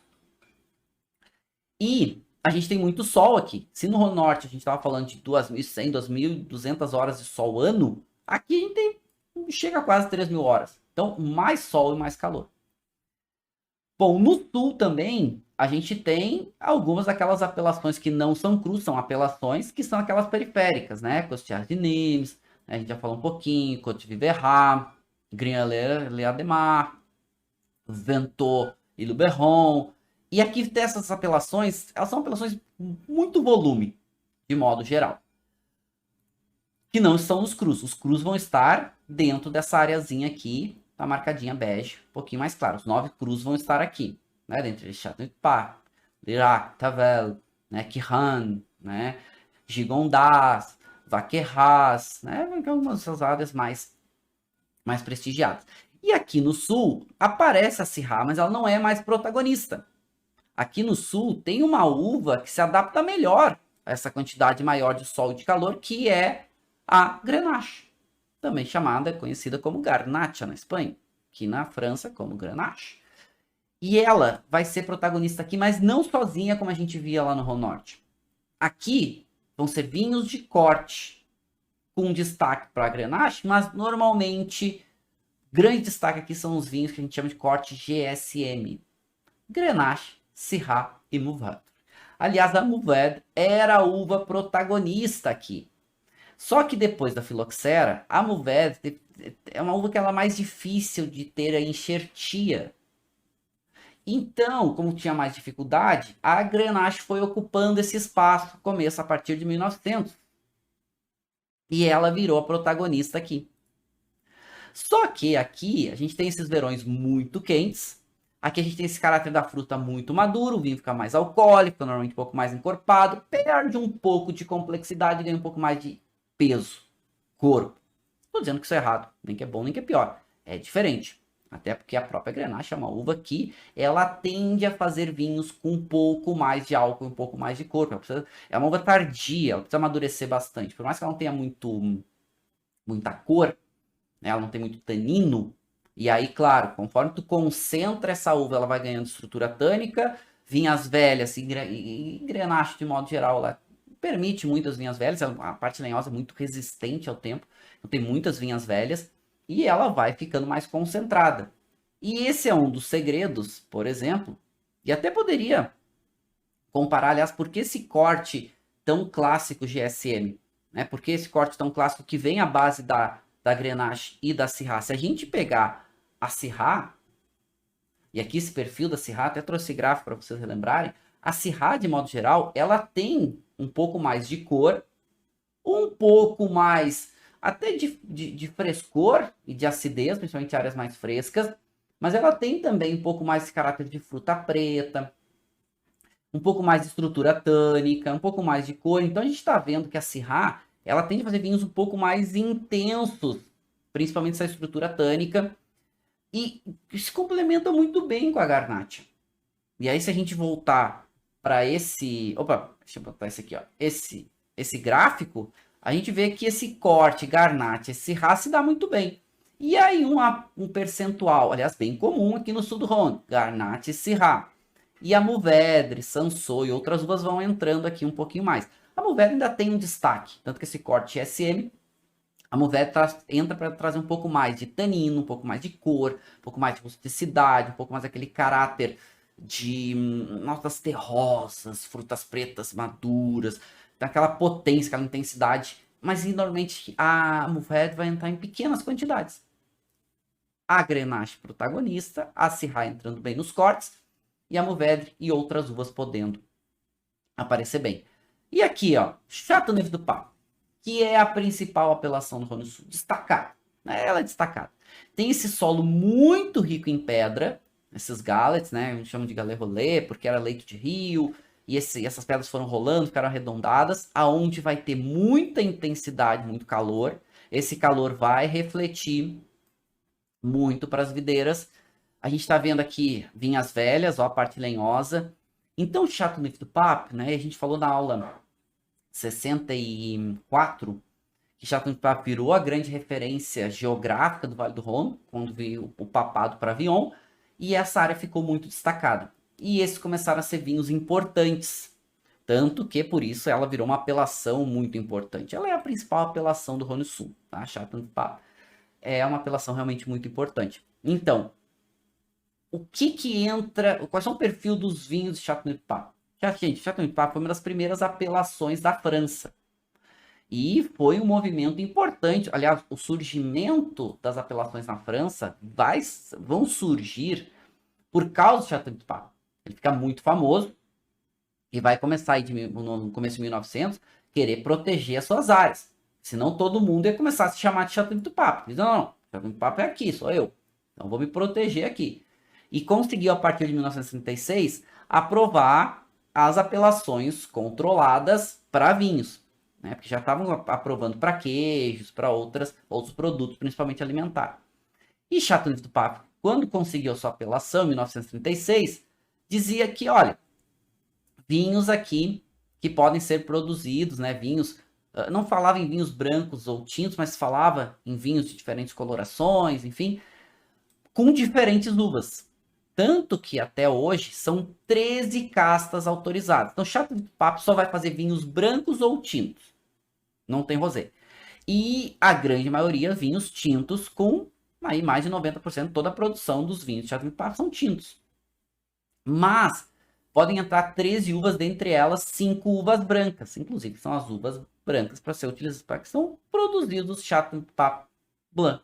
E a gente tem muito sol aqui. Se no norte a gente estava falando de 2.100, 2.200 horas de sol ano, aqui a gente chega a quase 3.000 horas. Então, mais sol e mais calor. Bom, no sul também a gente tem algumas daquelas apelações que não são crus, são apelações que são aquelas periféricas, né? Costières de Nimes, a gente já falou um pouquinho, Côte de Viverrat, Grignan-le-Ademar, Ventaux e Luberon. E aqui tem essas apelações, elas são apelações muito volume, de modo geral. Que não estão nos crus. Os crus vão estar dentro dessa areazinha aqui, tá marcadinha bege, um pouquinho mais claro. Os 9 crus vão estar aqui, né? Dentro de Châteauneuf-du-Pape, Lirac, Tavel, né? Quirin, né? Gigondas, Vaqueras, né? Algumas dessas áreas mais prestigiadas. E aqui no sul aparece a Syrah, mas ela não é mais protagonista. Aqui no sul tem uma uva que se adapta melhor a essa quantidade maior de sol e de calor, que é a Grenache, também chamada, conhecida como Garnacha na Espanha, aqui na França como Grenache. E ela vai ser protagonista aqui, mas não sozinha como a gente via lá no Rhône Norte. Aqui vão ser vinhos de corte, com destaque para a Grenache, mas normalmente grande destaque aqui são os vinhos que a gente chama de corte GSM. Grenache, Syrah e Mourvèdre. Aliás, a Mourvèdre era a uva protagonista aqui. Só que depois da filoxera, a Mourvèdre é uma uva que ela é mais difícil de ter a enxertia. Então, como tinha mais dificuldade, a Grenache foi ocupando esse espaço, começo a partir de 1900. E ela virou a protagonista aqui. Só que aqui a gente tem esses verões muito quentes. Aqui a gente tem esse caráter da fruta muito maduro, o vinho fica mais alcoólico, normalmente um pouco mais encorpado, perde um pouco de complexidade, ganha um pouco mais de peso, corpo. Estou dizendo que isso é errado, nem que é bom, nem que é pior. É diferente. Até porque a própria Grenache é uma uva que ela tende a fazer vinhos com um pouco mais de álcool, um pouco mais de corpo. É uma uva tardia, ela precisa amadurecer bastante. Por mais que ela não tenha muita cor, né, ela não tem muito tanino. E aí, claro, conforme tu concentra essa uva, ela vai ganhando estrutura tânica. Vinhas velhas e Grenache, de modo geral, ela permite muitas vinhas velhas. A parte lenhosa é muito resistente ao tempo. Então tem muitas vinhas velhas. E ela vai ficando mais concentrada. E esse é um dos segredos, por exemplo. E até poderia comparar, aliás, por que esse corte tão clássico GSM? Né? Por que esse corte tão clássico que vem à base da Grenache e da Syrah? Se a gente pegar a Syrah, E aqui esse perfil da Syrah, até trouxe esse gráfico para vocês relembrarem, a Syrah, de modo geral, ela tem um pouco mais de cor, um pouco mais até de frescor e de acidez, principalmente em áreas mais frescas, mas ela tem também um pouco mais esse caráter de fruta preta, um pouco mais de estrutura tânica, um pouco mais de cor. Então a gente está vendo que a Syrah, ela tende a fazer vinhos um pouco mais intensos, principalmente essa estrutura tânica, e se complementa muito bem com a Garnacha. E aí se a gente voltar para esse, opa, deixa eu botar esse aqui, ó, esse gráfico, a gente vê que esse corte Garnacha, esse Syrah se dá muito bem. E aí um percentual, aliás, bem comum aqui no sul do Rhône, Garnacha e Syrah. E a Mourvèdre, Cinsault e outras uvas vão entrando aqui um pouquinho mais. A Mourvèdre ainda tem um destaque, tanto que esse corte SM, a Mourvèdre entra para trazer um pouco mais de tanino, um pouco mais de cor, um pouco mais de rusticidade, um pouco mais aquele caráter de notas terrosas, frutas pretas maduras, daquela potência, aquela intensidade. Mas normalmente a Mourvèdre vai entrar em pequenas quantidades. A Grenache protagonista, a Syrah entrando bem nos cortes, e a Mourvèdre e outras uvas podendo aparecer bem. E aqui, ó, Châteauneuf du Pape, que é a principal apelação do Rhône Sul, destacada, né? Ela é destacada. Tem esse solo muito rico em pedra, esses galets, né? A gente chama de galets rolê, porque era leito de rio, e essas pedras foram rolando, ficaram arredondadas, aonde vai ter muita intensidade, muito calor. Esse calor vai refletir muito para as videiras. A gente está vendo aqui vinhas velhas, ó, a parte lenhosa. Então, o Châteauneuf du Pape, né? A gente falou na aula 64 que Châteauneuf du Pape virou a grande referência geográfica do Vale do Rhône, quando veio o papado para Vion, e essa área ficou muito destacada. E esses começaram a ser vinhos importantes, tanto que por isso ela virou uma apelação muito importante. Ela é a principal apelação do Rhône Sul, tá? Châteauneuf du Pape é uma apelação realmente muito importante. Então, o que entra, quais são o perfil dos vinhos de Châteauneuf du Pape? Gente, Châteauneuf du Pape foi uma das primeiras apelações da França. E foi um movimento importante. Aliás, o surgimento das apelações na França vão surgir por causa do Châteauneuf du Pape. Ele fica muito famoso e vai começar aí no começo de 1900 querer proteger as suas áreas. Senão todo mundo ia começar a se chamar de Châteauneuf du Pape. Diz, não, Châteauneuf du Pape é aqui, sou eu. Então vou me proteger aqui. E conseguiu, a partir de 1936, aprovar as apelações controladas para vinhos, né? Porque já estavam aprovando para queijos, para outros produtos, principalmente alimentares. E Châteauneuf du Pape, quando conseguiu a sua apelação, em 1936, dizia que, olha, vinhos aqui que podem ser produzidos, né? Vinhos, não falava em vinhos brancos ou tintos, mas falava em vinhos de diferentes colorações, enfim, com diferentes uvas. Tanto que até hoje são 13 castas autorizadas. Então, Châteauneuf du Pape só vai fazer vinhos brancos ou tintos. Não tem rosé. E a grande maioria vinhos tintos, com aí mais de 90% toda a produção dos vinhos de Châteauneuf du Pape são tintos. Mas podem entrar 13 uvas, dentre elas 5 uvas brancas, inclusive são as uvas brancas para ser utilizadas, para que são produzidos Châteauneuf du Pape Blanc.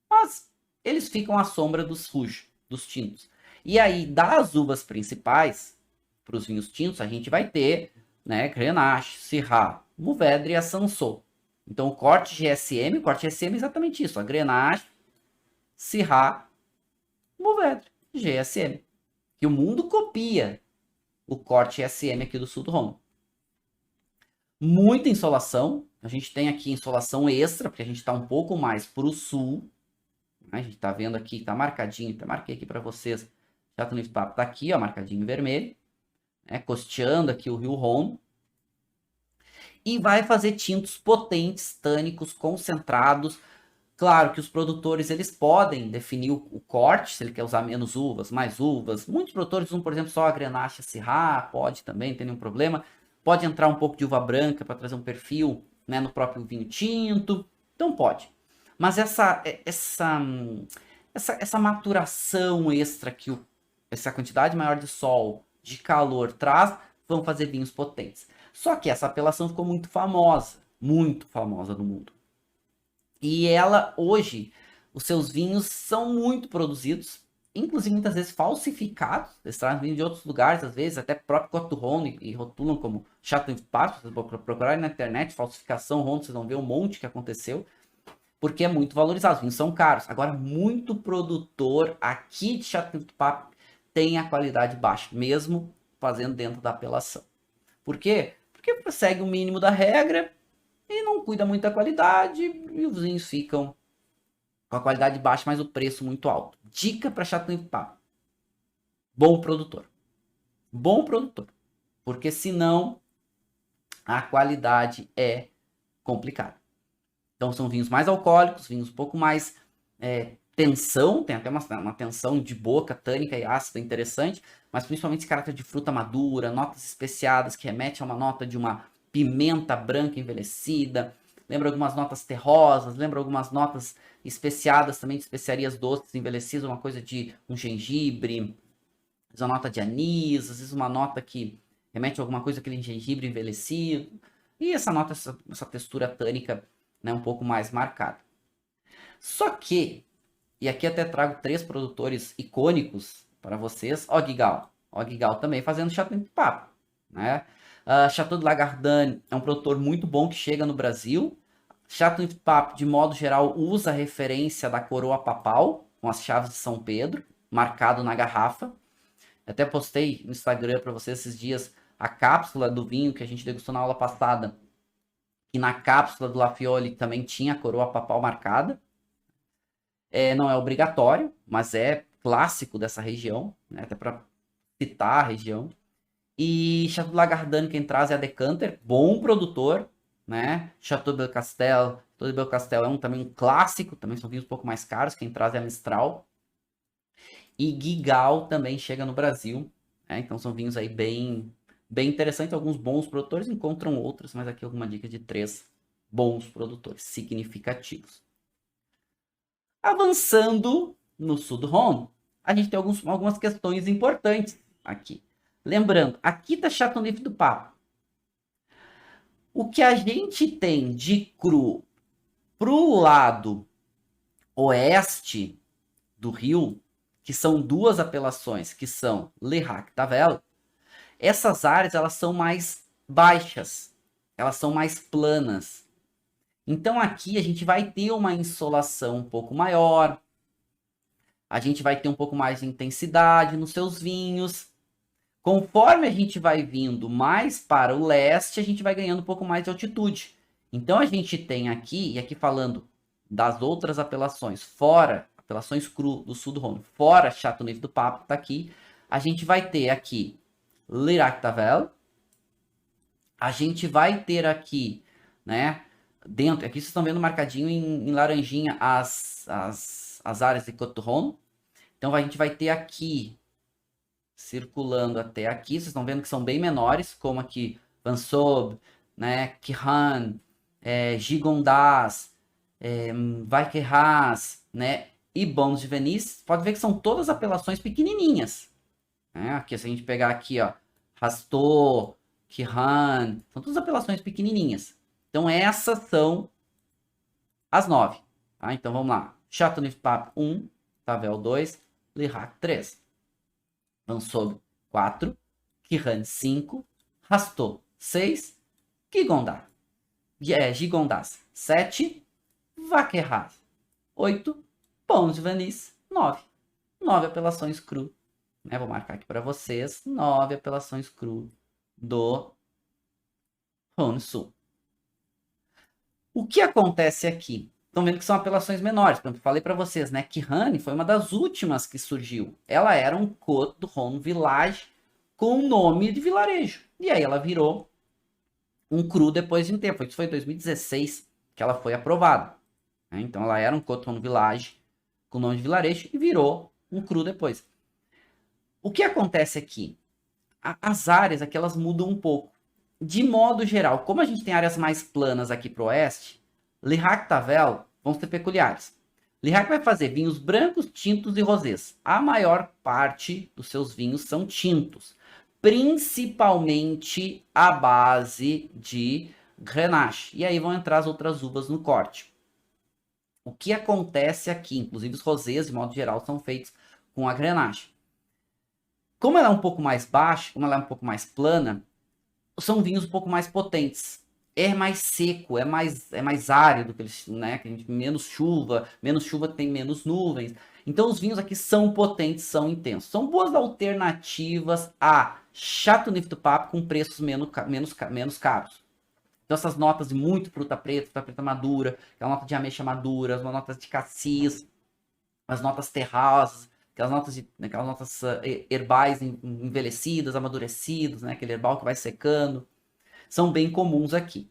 Mas eles ficam à sombra dos rouges, dos tintos. E aí, das uvas principais, para os vinhos tintos, a gente vai ter, né, Grenache, Syrah, Mourvèdre e a Cinsault. Então, o corte GSM é exatamente isso, a Grenache, Syrah, Mourvèdre, GSM. Que o mundo copia o corte SM aqui do sul do Rhône. Muita insolação, a gente tem aqui insolação extra, porque a gente está um pouco mais para o sul. A gente está vendo aqui, está marcadinho, até marquei aqui para vocês. Châteauneuf du Pape está aqui, ó, marcadinho em vermelho, né, costeando aqui o rio Rhône. E vai fazer tintos potentes, tânicos, concentrados. Claro que os produtores eles podem definir o corte, se ele quer usar menos uvas, mais uvas. Muitos produtores usam, por exemplo, só a Grenache Syrah, pode também, não tem nenhum problema. Pode entrar um pouco de uva branca para trazer um perfil, né, no próprio vinho tinto. Então pode. Mas essa maturação extra que essa quantidade maior de sol, de calor traz, vão fazer vinhos potentes. Só que essa apelação ficou muito famosa no mundo. E ela, hoje, os seus vinhos são muito produzidos inclusive muitas vezes falsificados. Eles trazem vinho de outros lugares, às vezes até próprio Côte du Rhône, e rotulam como Chateauneuf du Pape. Vocês procurarem na internet, falsificação Rhône, vocês vão ver um monte que aconteceu, porque é muito valorizado, os vinhos são caros. Agora, muito produtor aqui de Chateauneuf du Pape tem a qualidade baixa, mesmo fazendo dentro da apelação. Por quê? Porque segue o mínimo da regra e não cuida muito da qualidade, e os vinhos ficam com a qualidade baixa, mas o preço muito alto. Dica para Chateauneuf du Pape: bom produtor. Bom produtor. Porque senão a qualidade é complicada. Então são vinhos mais alcoólicos, vinhos um pouco mais tensão, tem até uma tensão de boca, tânica e ácida interessante, mas principalmente esse caráter de fruta madura, notas especiadas que remete a uma nota de uma pimenta branca envelhecida, lembra algumas notas terrosas, lembra algumas notas especiadas também de especiarias doces envelhecidas, uma coisa de um gengibre, uma nota de anis, às vezes uma nota que remete a alguma coisa aquele gengibre envelhecido, e essa nota, essa textura tânica, né, um pouco mais marcada. Só que, e aqui até trago 3 produtores icônicos para vocês, ó Guigal também fazendo Chateauneuf du Pape, né? Chateau de Lagardère é um produtor muito bom que chega no Brasil. Chateauneuf du Pape, de modo geral, usa a referência da coroa papal, com as chaves de São Pedro, marcado na garrafa. Até postei no Instagram para vocês esses dias a cápsula do vinho que a gente degustou na aula passada, e na cápsula do Lafayette também tinha a coroa papal marcada. Não é obrigatório, mas é clássico dessa região, né? Até para citar a região. E Chateau de Lagardère, quem traz é a Decanter, bom produtor, né? Chateau de Belcastel, é também um clássico, também são vinhos um pouco mais caros, quem traz é a Mistral. E Guigal também chega no Brasil, né? Então são vinhos aí bem interessantes. Alguns bons produtores, encontram outros, mas aqui alguma dica de 3 bons produtores significativos. Avançando no sul do Rhône, a gente tem algumas questões importantes aqui. Lembrando, aqui está Chateauneuf du Pape. O que a gente tem de cru para o lado oeste do rio, que são 2 apelações, que são Lirac Tavel, essas áreas elas são mais baixas, elas são mais planas. Então aqui a gente vai ter uma insolação um pouco maior, a gente vai ter um pouco mais de intensidade nos seus vinhos. Conforme a gente vai vindo mais para o leste, a gente vai ganhando um pouco mais de altitude. Então a gente tem aqui, e aqui falando das outras apelações, fora, apelações cru do sul do Rhône, fora Chateauneuf du Pape, tá aqui, a gente vai ter aqui Lirac Tavel, a gente vai ter aqui, né, dentro, aqui vocês estão vendo marcadinho em laranjinha as áreas de Côte du Rhône. Então a gente vai ter aqui, circulando até aqui, vocês estão vendo que são bem menores, como aqui Vansobe, né, Quirin, Gigondas, Vaqueras, né, e Bons de Venise. Pode ver que são todas apelações pequenininhas, né? Aqui, se a gente pegar aqui, ó, Rastot, Quirin, são todas apelações pequenininhas. Então essas são as 9. Tá? Então vamos lá. Chateauneuf du Pape 1, Tavel 2, Lirac 3. Vansobe 4, Quirin 5, Rastot 6, Gigondas 7, Vaqueras 8, Bons de Venise 9. 9 apelações cru. Né? Vou marcar aqui para vocês. 9 apelações cru do Rhône Sul. O que acontece aqui? Estão vendo que são apelações menores. Como eu falei para vocês, né? Quirin foi uma das últimas que surgiu. Ela era um Côte du Rhône Village com nome de vilarejo. E aí ela virou um cru depois de um tempo. Isso foi em 2016 que ela foi aprovada. Né? Então ela era um Côte du Rhône Village com nome de vilarejo e virou um cru depois. O que acontece aqui? As áreas aqui elas mudam um pouco. De modo geral, como a gente tem áreas mais planas aqui para o oeste, Lirac Tavel vão ser peculiares. Lirac vai fazer vinhos brancos, tintos e rosés. A maior parte dos seus vinhos são tintos, principalmente à base de Grenache. E aí vão entrar as outras uvas no corte. O que acontece aqui, inclusive os rosés, de modo geral, são feitos com a Grenache. Como ela é um pouco mais baixa, como ela é um pouco mais plana, são vinhos um pouco mais potentes. É mais seco, é mais árido, né? Menos chuva tem menos nuvens. Então os vinhos aqui são potentes, são intensos. São boas alternativas a Chateauneuf du Pape com preços menos caros. Então essas notas de muito fruta preta madura, aquela nota de ameixa madura, as notas de cassis, as notas terrosas, aquelas notas herbais envelhecidas, amadurecidas, né? Aquele herbal que vai secando, são bem comuns aqui.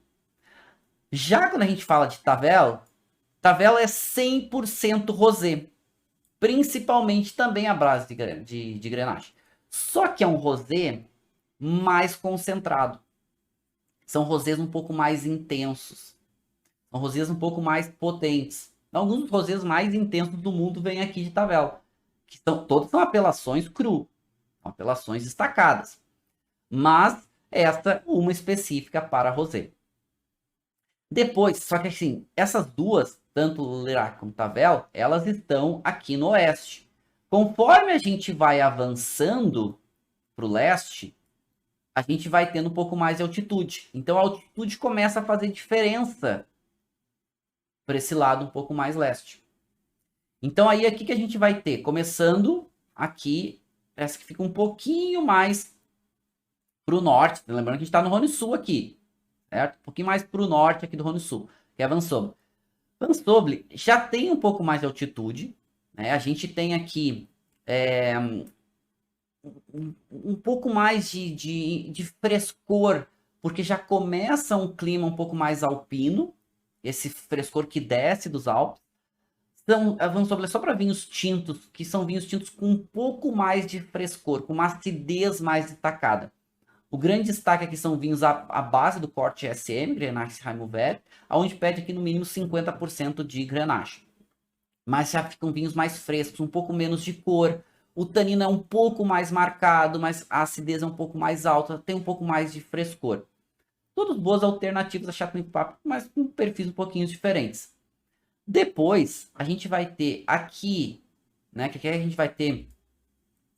Já quando a gente fala de Tavel é 100% rosé, principalmente também a base de Grenache. Só que é um rosé mais concentrado. São rosés um pouco mais intensos. São rosés um pouco mais potentes. Alguns dos rosés mais intensos do mundo vêm aqui de Tavel. Todos são apelações cru. São apelações destacadas. Mas esta uma específica para rosé. Depois, só que assim, essas duas, tanto o Lirac como o Tavel, elas estão aqui no oeste. Conforme a gente vai avançando para o leste, a gente vai tendo um pouco mais de altitude. Então a altitude começa a fazer diferença para esse lado um pouco mais leste. Então aí aqui que a gente vai ter, começando aqui, essa que fica um pouquinho mais para o norte. Lembrando que a gente está no Rhône Sul aqui, certo? Um pouquinho mais para o norte aqui do Rhône Sul, que é Vansoble. Vansoble já tem um pouco mais de altitude, né? A gente tem aqui um pouco mais de frescor, porque já começa um clima um pouco mais alpino, esse frescor que desce dos Alpes. Vamos sobre só para vinhos tintos, que são vinhos tintos com um pouco mais de frescor, com uma acidez mais destacada. O grande destaque aqui são vinhos à base do corte SM, Grenache Rheinheim, onde pede aqui no mínimo 50% de Grenache. Mas já ficam vinhos mais frescos, um pouco menos de cor. O tanino é um pouco mais marcado, mas a acidez é um pouco mais alta, tem um pouco mais de frescor. Todas boas alternativas a Chateauneuf du Pape, mas com perfis um pouquinho diferentes. Depois, a gente vai ter aqui, né, que aqui a gente vai ter,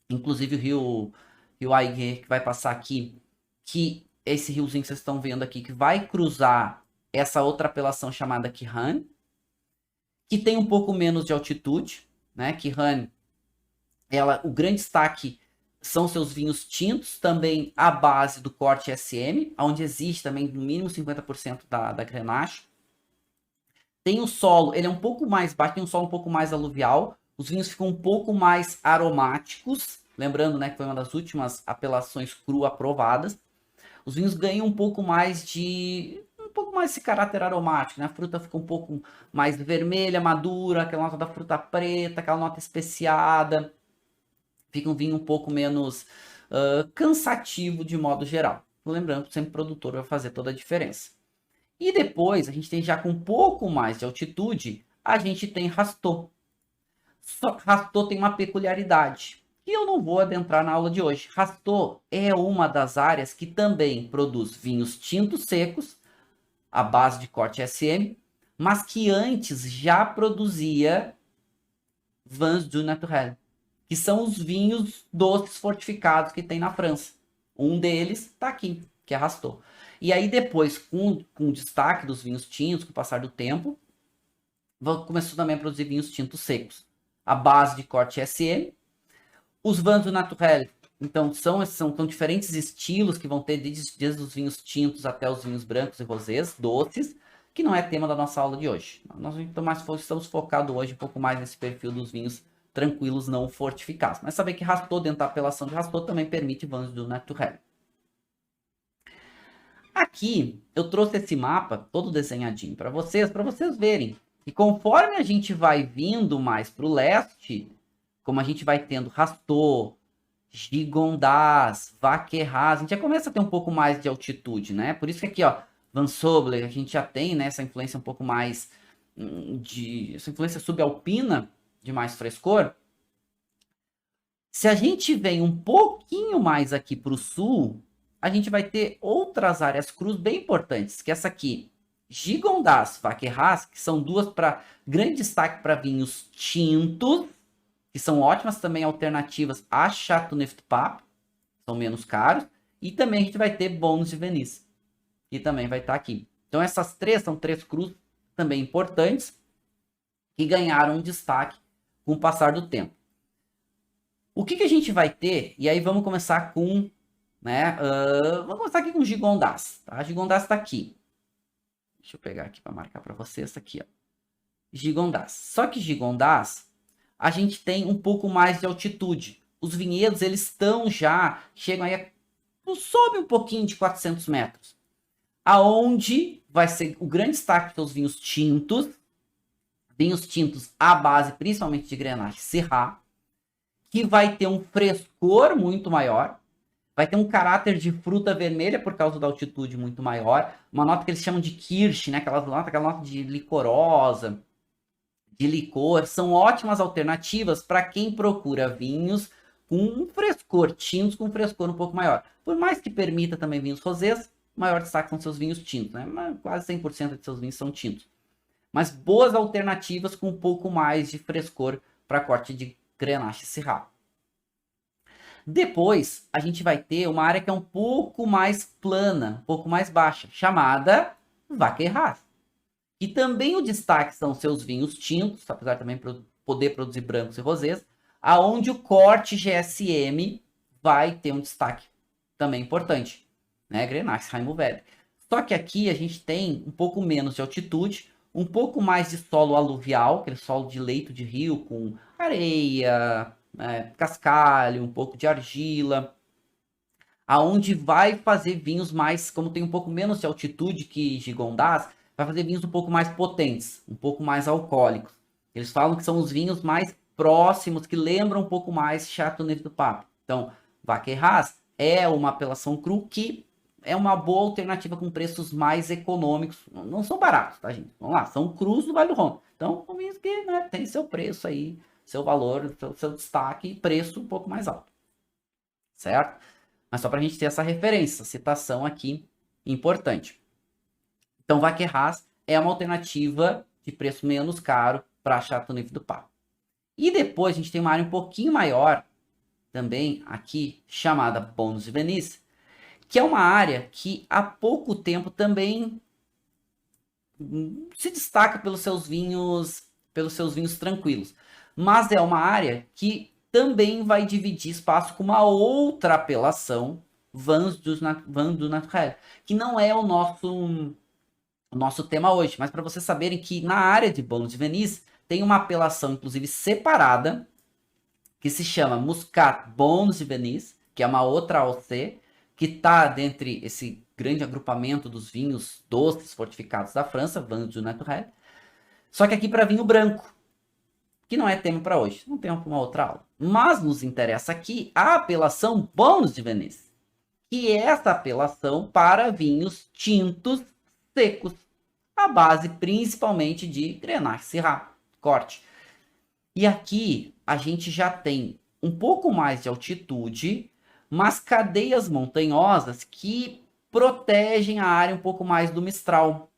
inclusive o rio Aigue, que vai passar aqui, que esse riozinho que vocês estão vendo aqui, que vai cruzar essa outra apelação chamada Quirane, que tem um pouco menos de altitude, né, Quirane, o grande destaque são seus vinhos tintos, também à base do corte SM, onde existe também no mínimo 50% da Grenache. Tem o solo, ele é um pouco mais baixo, tem um solo um pouco mais aluvial, os vinhos ficam um pouco mais aromáticos, lembrando, né, que foi uma das últimas apelações cru aprovadas. Os vinhos ganham um pouco mais esse caráter aromático, né? A fruta fica um pouco mais vermelha, madura, aquela nota da fruta preta, aquela nota especiada. Fica um vinho um pouco menos cansativo de modo geral. Lembrando que sempre o produtor vai fazer toda a diferença. E depois, a gente tem já com um pouco mais de altitude, a gente tem Rasteau. Rasteau tem uma peculiaridade, que eu não vou adentrar na aula de hoje. Rasteau é uma das áreas que também produz vinhos tintos secos, à base de corte SM, mas que antes já produzia Vins du Naturel, que são os vinhos doces fortificados que tem na França. Um deles está aqui, que é Rasteau. E aí depois, com o destaque dos vinhos tintos, com o passar do tempo, começou também a produzir vinhos tintos secos. A base de corte SM. Os Vins du Naturel, então, são diferentes estilos que vão ter desde os vinhos tintos até os vinhos brancos e rosés, doces, que não é tema da nossa aula de hoje. Nós estamos focados hoje um pouco mais nesse perfil dos vinhos tranquilos, não fortificados. Mas saber que Rasteau, dentro da apelação de Rasteau, também permite Vins du Naturel. Aqui eu trouxe esse mapa todo desenhadinho para vocês verem. E conforme a gente vai vindo mais para o leste, como a gente vai tendo Rasteau, Gigondas, Vacqueyras, a gente já começa a ter um pouco mais de altitude, né? Por isso que aqui, ó, Vansoble, a gente já tem, né, essa influência um pouco mais essa influência subalpina de mais frescor. Se a gente vem um pouquinho mais aqui para o sul, a gente vai ter outras áreas crus bem importantes, que essa aqui, Gigondas, Vacqueyras, que são duas para grande destaque para vinhos tintos, que são ótimas também alternativas a Chateauneuf du Pape, são menos caros, e também a gente vai ter Bons de Venise, que também vai estar aqui. Então essas três são três crus também importantes, que ganharam destaque com o passar do tempo. O que a gente vai ter? E aí vamos começar com, né? Vamos começar aqui com o Gigondas, tá? Gigondas está aqui. Deixa eu pegar aqui para marcar para vocês, tá aqui, ó. Gigondas. Só que Gigondas, a gente tem um pouco mais de altitude. Os vinhedos, eles estão já, chegam aí, sobe um pouquinho de 400 metros. Aonde vai ser o grande destaque dos vinhos tintos à base principalmente de Grenache Syrah, que vai ter um frescor muito maior, vai ter um caráter de fruta vermelha por causa da altitude muito maior, uma nota que eles chamam de kirsch, né? Aquela nota de licorosa, de licor, são ótimas alternativas para quem procura vinhos com um frescor, tintos com um frescor um pouco maior. Por mais que permita também vinhos rosés, maior destaque são seus vinhos tintos, né? Quase 100% de seus vinhos são tintos. Mas boas alternativas com um pouco mais de frescor para corte de Grenache Syrah. Depois, a gente vai ter uma área que é um pouco mais plana, um pouco mais baixa, chamada Vacqueyras. E também o destaque são seus vinhos tintos, apesar de também poder produzir brancos e rosés, aonde o corte GSM vai ter um destaque também importante, né? Grenache Syrah Mourvèdre. Só que aqui a gente tem um pouco menos de altitude, um pouco mais de solo aluvial, aquele solo de leito de rio com areia, cascalho, um pouco de argila, aonde vai fazer vinhos mais, como tem um pouco menos de altitude que Gigondas, vai fazer vinhos um pouco mais potentes, um pouco mais alcoólicos. Eles falam que são os vinhos mais próximos, que lembram um pouco mais Chateauneuf du Pape. Então, Vacqueyras é uma apelação cru que é uma boa alternativa com preços mais econômicos. Não são baratos, tá, gente? Vamos lá, são crus do Vale do Rhône. Então, são vinhos que, né, tem seu preço aí, seu valor, seu destaque e preço um pouco mais alto. Certo? Mas só para a gente ter essa referência, citação aqui importante. Então, Vacqueyras é uma alternativa de preço menos caro para Chateauneuf du Pape. E depois a gente tem uma área um pouquinho maior, também aqui, chamada Bons de Venise, que é uma área que há pouco tempo também se destaca pelos seus vinhos tranquilos. Mas é uma área que também vai dividir espaço com uma outra apelação, Vins du Naturel, que não é o nosso tema hoje, mas para vocês saberem que na área de Bons de Venise tem uma apelação, inclusive, separada, que se chama Muscat Bons de Venise, que é uma outra AOC, que está dentre esse grande agrupamento dos vinhos doces fortificados da França, Vins du Naturel, só que aqui para vinho branco, que não é tema para hoje, não tem uma outra aula. Mas nos interessa aqui a apelação Bons de Venise, que é essa apelação para vinhos tintos secos, à base principalmente de Grenache Syrah, corte. E aqui a gente já tem um pouco mais de altitude, mas cadeias montanhosas que protegem a área um pouco mais do Mistral,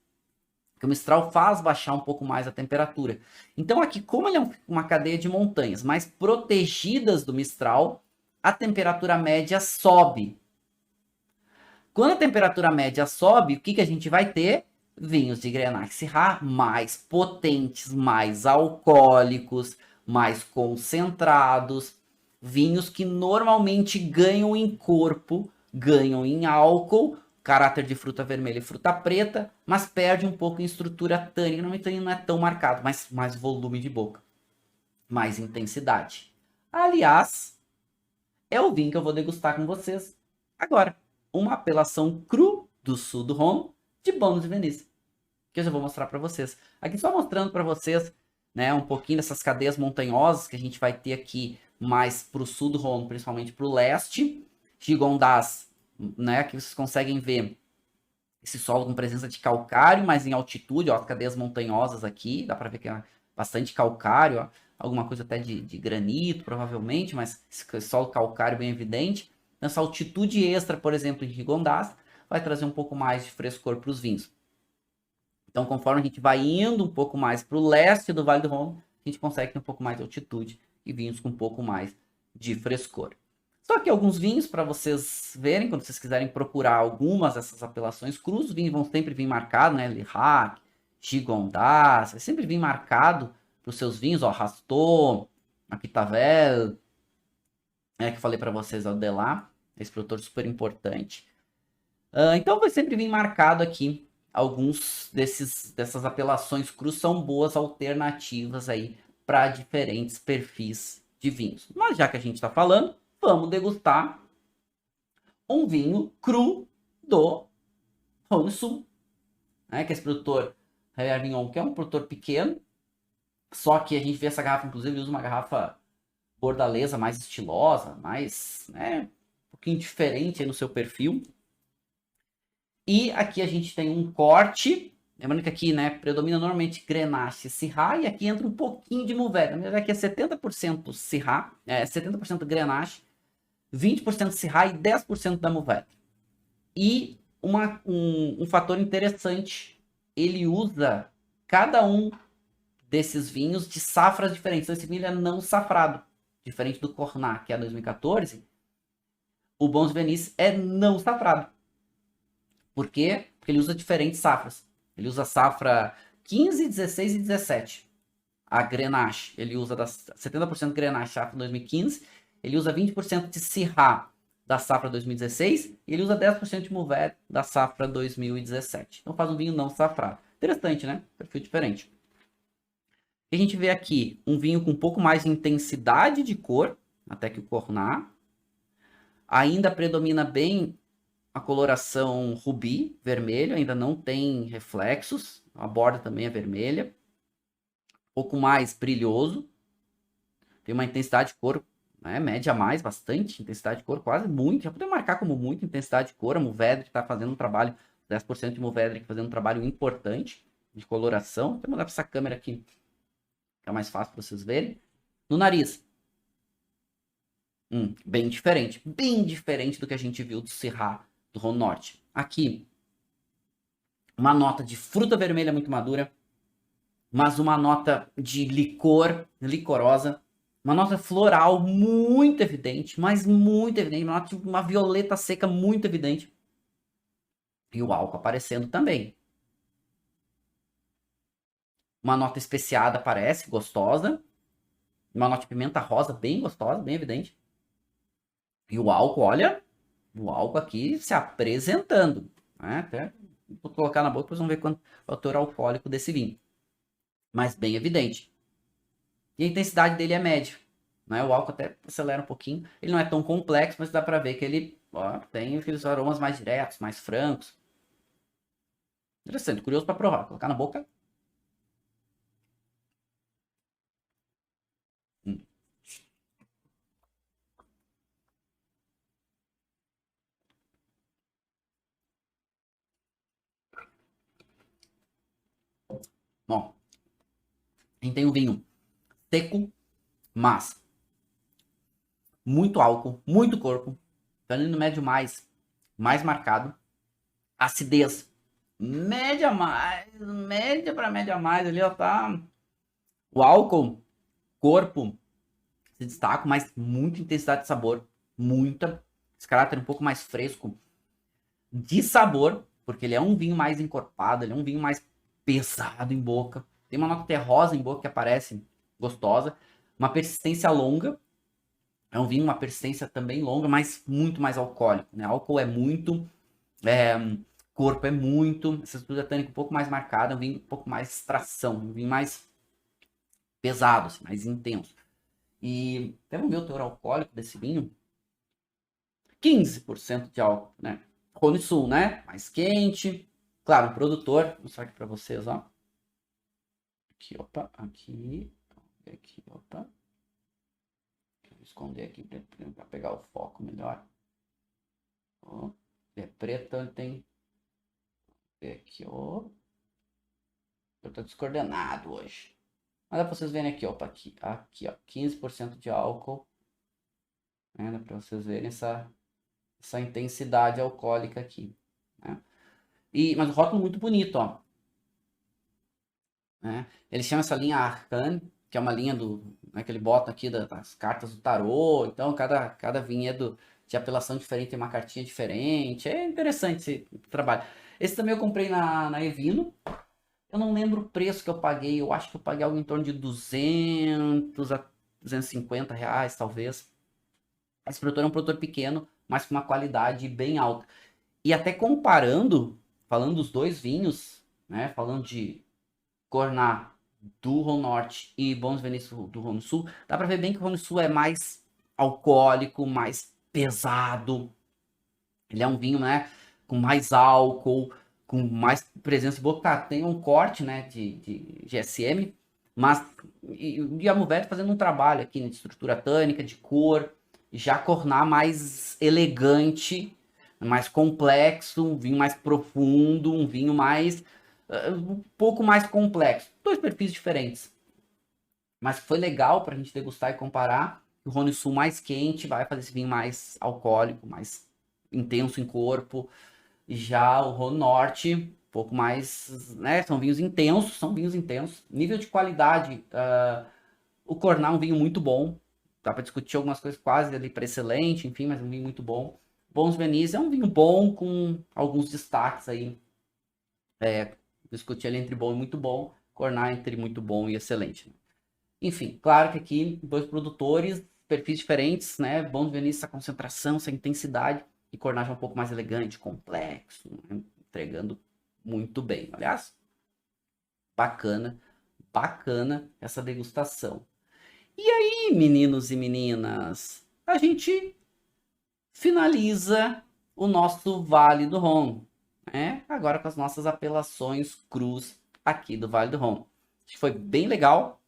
que o Mistral faz baixar um pouco mais a temperatura. Então aqui, como ele é uma cadeia de montanhas mais protegidas do Mistral, a temperatura média sobe. Quando a temperatura média sobe, o que a gente vai ter? Vinhos de Grenache Syrah mais potentes, mais alcoólicos, mais concentrados, vinhos que normalmente ganham em corpo, ganham em álcool, caráter de fruta vermelha e fruta preta, mas perde um pouco em estrutura tânica, não é tão marcado, mas mais volume de boca, mais intensidade. Aliás, é o vinho que eu vou degustar com vocês agora. Uma apelação cru do sul do Rhône de Bons de Venise, que eu já vou mostrar para vocês. Aqui só mostrando para vocês, né, um pouquinho dessas cadeias montanhosas que a gente vai ter aqui mais para o sul do Rhône, principalmente para o leste. Gigondas, né, que vocês conseguem ver esse solo com presença de calcário, mas em altitude, ó, as cadeias montanhosas aqui, dá para ver que é bastante calcário, ó, alguma coisa até de granito, provavelmente, mas esse solo calcário bem evidente. Essa altitude extra, por exemplo, em Gigondas, vai trazer um pouco mais de frescor para os vinhos. Então, conforme a gente vai indo um pouco mais para o leste do Vale do Rhône, a gente consegue ter um pouco mais de altitude e vinhos com um pouco mais de frescor. Só que alguns vinhos, para vocês verem, quando vocês quiserem procurar algumas dessas apelações crus, os vinhos vão sempre vir marcados, né? Lirac, Gigondas, vai sempre vir marcado para os seus vinhos, ó, Rastot, Aquitavel, que eu falei para vocês, ó, Delat, esse produtor super importante. Então vai sempre vir marcado aqui, alguns dessas apelações crus são boas alternativas aí para diferentes perfis de vinhos. Mas já que a gente está falando, vamos degustar um vinho cru do Rhône Sul, né? Que esse produtor Revier Vignon, que é um produtor pequeno, só que a gente vê essa garrafa, inclusive, ele usa uma garrafa bordalesa mais estilosa, mais, né, um pouquinho diferente aí no seu perfil. E aqui a gente tem um corte, lembrando que aqui, né, predomina normalmente Grenache e Syrah, e aqui entra um pouquinho de Mourvèdre. Na verdade, aqui é 70% Syrah, 70% Grenache, 20% Syrah e 10% da Mourvèdre. E um fator interessante, ele usa cada um desses vinhos de safras diferentes. Então, esse vinho é não safrado, diferente do Cornat, que é 2014. O Bons Venise é não safrado. Por quê? Porque ele usa diferentes safras. Ele usa a safra 15, 16 e 17. A Grenache, ele usa 70% Grenache, safra 2015. Ele usa 20% de Syrah, da safra 2016. E ele usa 10% de Mourvèdre, da safra 2017. Então faz um vinho não safrado. Interessante, né? Perfil diferente. E a gente vê aqui um vinho com um pouco mais de intensidade de cor, até que o Cornat. Ainda predomina bem a coloração rubi, vermelho, ainda não tem reflexos, a borda também é vermelha, um pouco mais brilhoso, tem uma intensidade de cor, né, média a mais, bastante intensidade de cor, quase muito, já podemos marcar como muita intensidade de cor. A Mourvèdre está fazendo um trabalho, 10% de Mourvèdre fazendo um trabalho importante de coloração. Vou mandar para essa câmera aqui, que é mais fácil para vocês verem. No nariz, bem diferente do que a gente viu do Syrah do Rhône Norte. Aqui, uma nota de fruta vermelha muito madura, mas uma nota de licor, licorosa, uma nota floral muito evidente, mas muito evidente, uma nota de uma violeta seca muito evidente. E o álcool aparecendo também. Uma nota especiada aparece, gostosa. Uma nota de pimenta rosa bem gostosa, bem evidente. E o álcool, olha, o álcool aqui se apresentando, né? Até vou colocar na boca, depois vamos ver quanto é o teor alcoólico desse vinho. Mas bem evidente. E a intensidade dele é média, né? O álcool até acelera um pouquinho. Ele não é tão complexo, mas dá para ver que ele tem aqueles aromas mais diretos, mais francos. Interessante, curioso para provar. Colocar na boca. Bom, a gente tem um vinho seco, mas muito álcool, muito corpo, tanino médio mais marcado, acidez média para média mais, ali ó, tá o álcool, corpo se destaca, mas muita intensidade de sabor, muita, esse caráter um pouco mais fresco de sabor, porque ele é um vinho mais encorpado, ele é um vinho mais pesado em boca, tem uma nota terrosa em boca que aparece gostosa, uma persistência longa. É um vinho, uma persistência também longa, mas muito mais alcoólico, né? Álcool é muito, corpo é muito, essa estrutura tânica um pouco mais marcada, é um vinho um pouco mais extração, um vinho mais pesado, assim, mais intenso. E vamos ver o teor alcoólico desse vinho. 15% de álcool, né? Rhône Sul, né? Mais quente. Claro, um produtor, vou mostrar aqui para vocês, ó. Aqui, opa, aqui, opa. Vou esconder aqui para pegar o foco melhor. Ó, é preto, ele tem. Aqui, ó. Eu tô descoordenado hoje. Mas dá pra vocês verem aqui, ó. Aqui, ó. 15% de álcool. Né? Dá pra vocês verem essa intensidade alcoólica aqui. Né? Mas o rótulo muito bonito, ó. Né? Ele chama essa linha Arcane. que é uma linha né, que ele bota aqui das cartas do tarô. Então, cada vinha de apelação diferente tem uma cartinha diferente. É interessante esse trabalho. Esse também eu comprei na Evino. Eu não lembro o preço que eu paguei. Eu acho que eu paguei algo em torno de 200 a 250 reais, talvez. Esse produtor é um produtor pequeno, mas com uma qualidade bem alta. E até comparando, falando dos dois vinhos, né? Falando de Cornat do Rhône Norte e Bons Venês do Rhône Sul, dá pra ver bem que o Rhône Sul é mais alcoólico, mais pesado. Ele é um vinho, né, com mais álcool, com mais presença de boca. Tá, tem um corte, né, de GSM, mas e a Mourvèdre fazendo um trabalho aqui, né, de estrutura tânica, de cor, já Cornat mais elegante, mais complexo, um vinho mais profundo, um vinho mais um pouco mais complexo. Dois perfis diferentes. Mas foi legal pra gente degustar e comparar. O Rhône Sul mais quente vai fazer esse vinho mais alcoólico, mais intenso em corpo. Já o Rhône Norte, um pouco mais, né? São vinhos intensos, Nível de qualidade, o Cornat é um vinho muito bom. Dá para discutir algumas coisas quase ali para excelente, enfim, mas é um vinho muito bom. Bons Venise é um vinho bom com alguns destaques aí. Discutir ali entre bom e muito bom. Cornat entre muito bom e excelente. Enfim, claro que aqui dois produtores, perfis diferentes, né? Bons Venise, essa concentração, essa intensidade. E Cornat é um pouco mais elegante, complexo, né? Entregando muito bem. Aliás, bacana essa degustação. E aí, meninos e meninas, a gente finaliza o nosso Vale do Rhône, né? Agora com as nossas apelações crus aqui do Vale do Rhône. Acho que foi bem legal,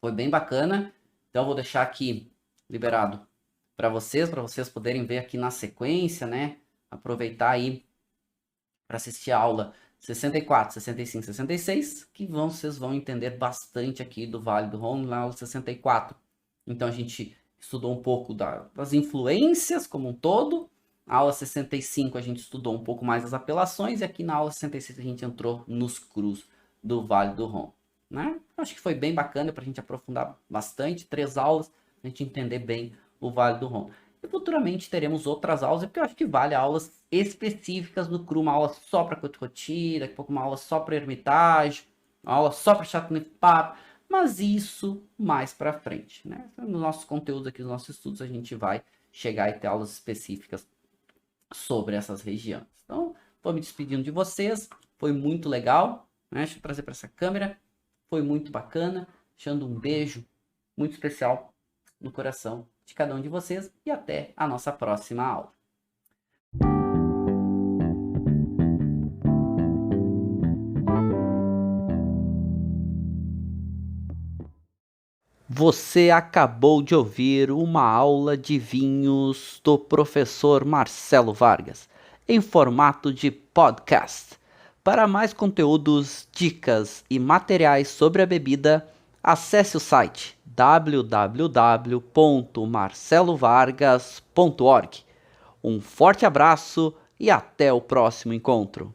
foi bem bacana. Então eu vou deixar aqui liberado para vocês poderem ver aqui na sequência, né? Aproveitar aí para assistir a aula 64, 65, 66, que vocês vão entender bastante aqui do Vale do Rhône na aula 64. Então a gente estudou um pouco das influências como um todo. Na aula 65 a gente estudou um pouco mais as apelações e aqui na aula 66 a gente entrou nos crus do Vale do Rhône, né? Acho que foi bem bacana para a gente aprofundar bastante, 3 aulas, a gente entender bem o Vale do Rhône. E futuramente teremos outras aulas, porque eu acho que vale aulas específicas do cru, uma aula só para Côte-Rôti, daqui a pouco uma aula só para Hermitage, uma aula só para Châteauneuf-du-Pape, mas isso mais para frente, né? Nos nossos conteúdos aqui, nos nossos estudos, a gente vai chegar e ter aulas específicas sobre essas regiões. Então, vou me despedindo de vocês, foi muito legal, né? Deixa eu trazer para essa câmera, foi muito bacana, deixando um beijo muito especial no coração de cada um de vocês e até a nossa próxima aula. Você acabou de ouvir uma aula de vinhos do professor Marcelo Vargas, em formato de podcast. Para mais conteúdos, dicas e materiais sobre a bebida, acesse o site www.marcelovargas.org. Um forte abraço e até o próximo encontro.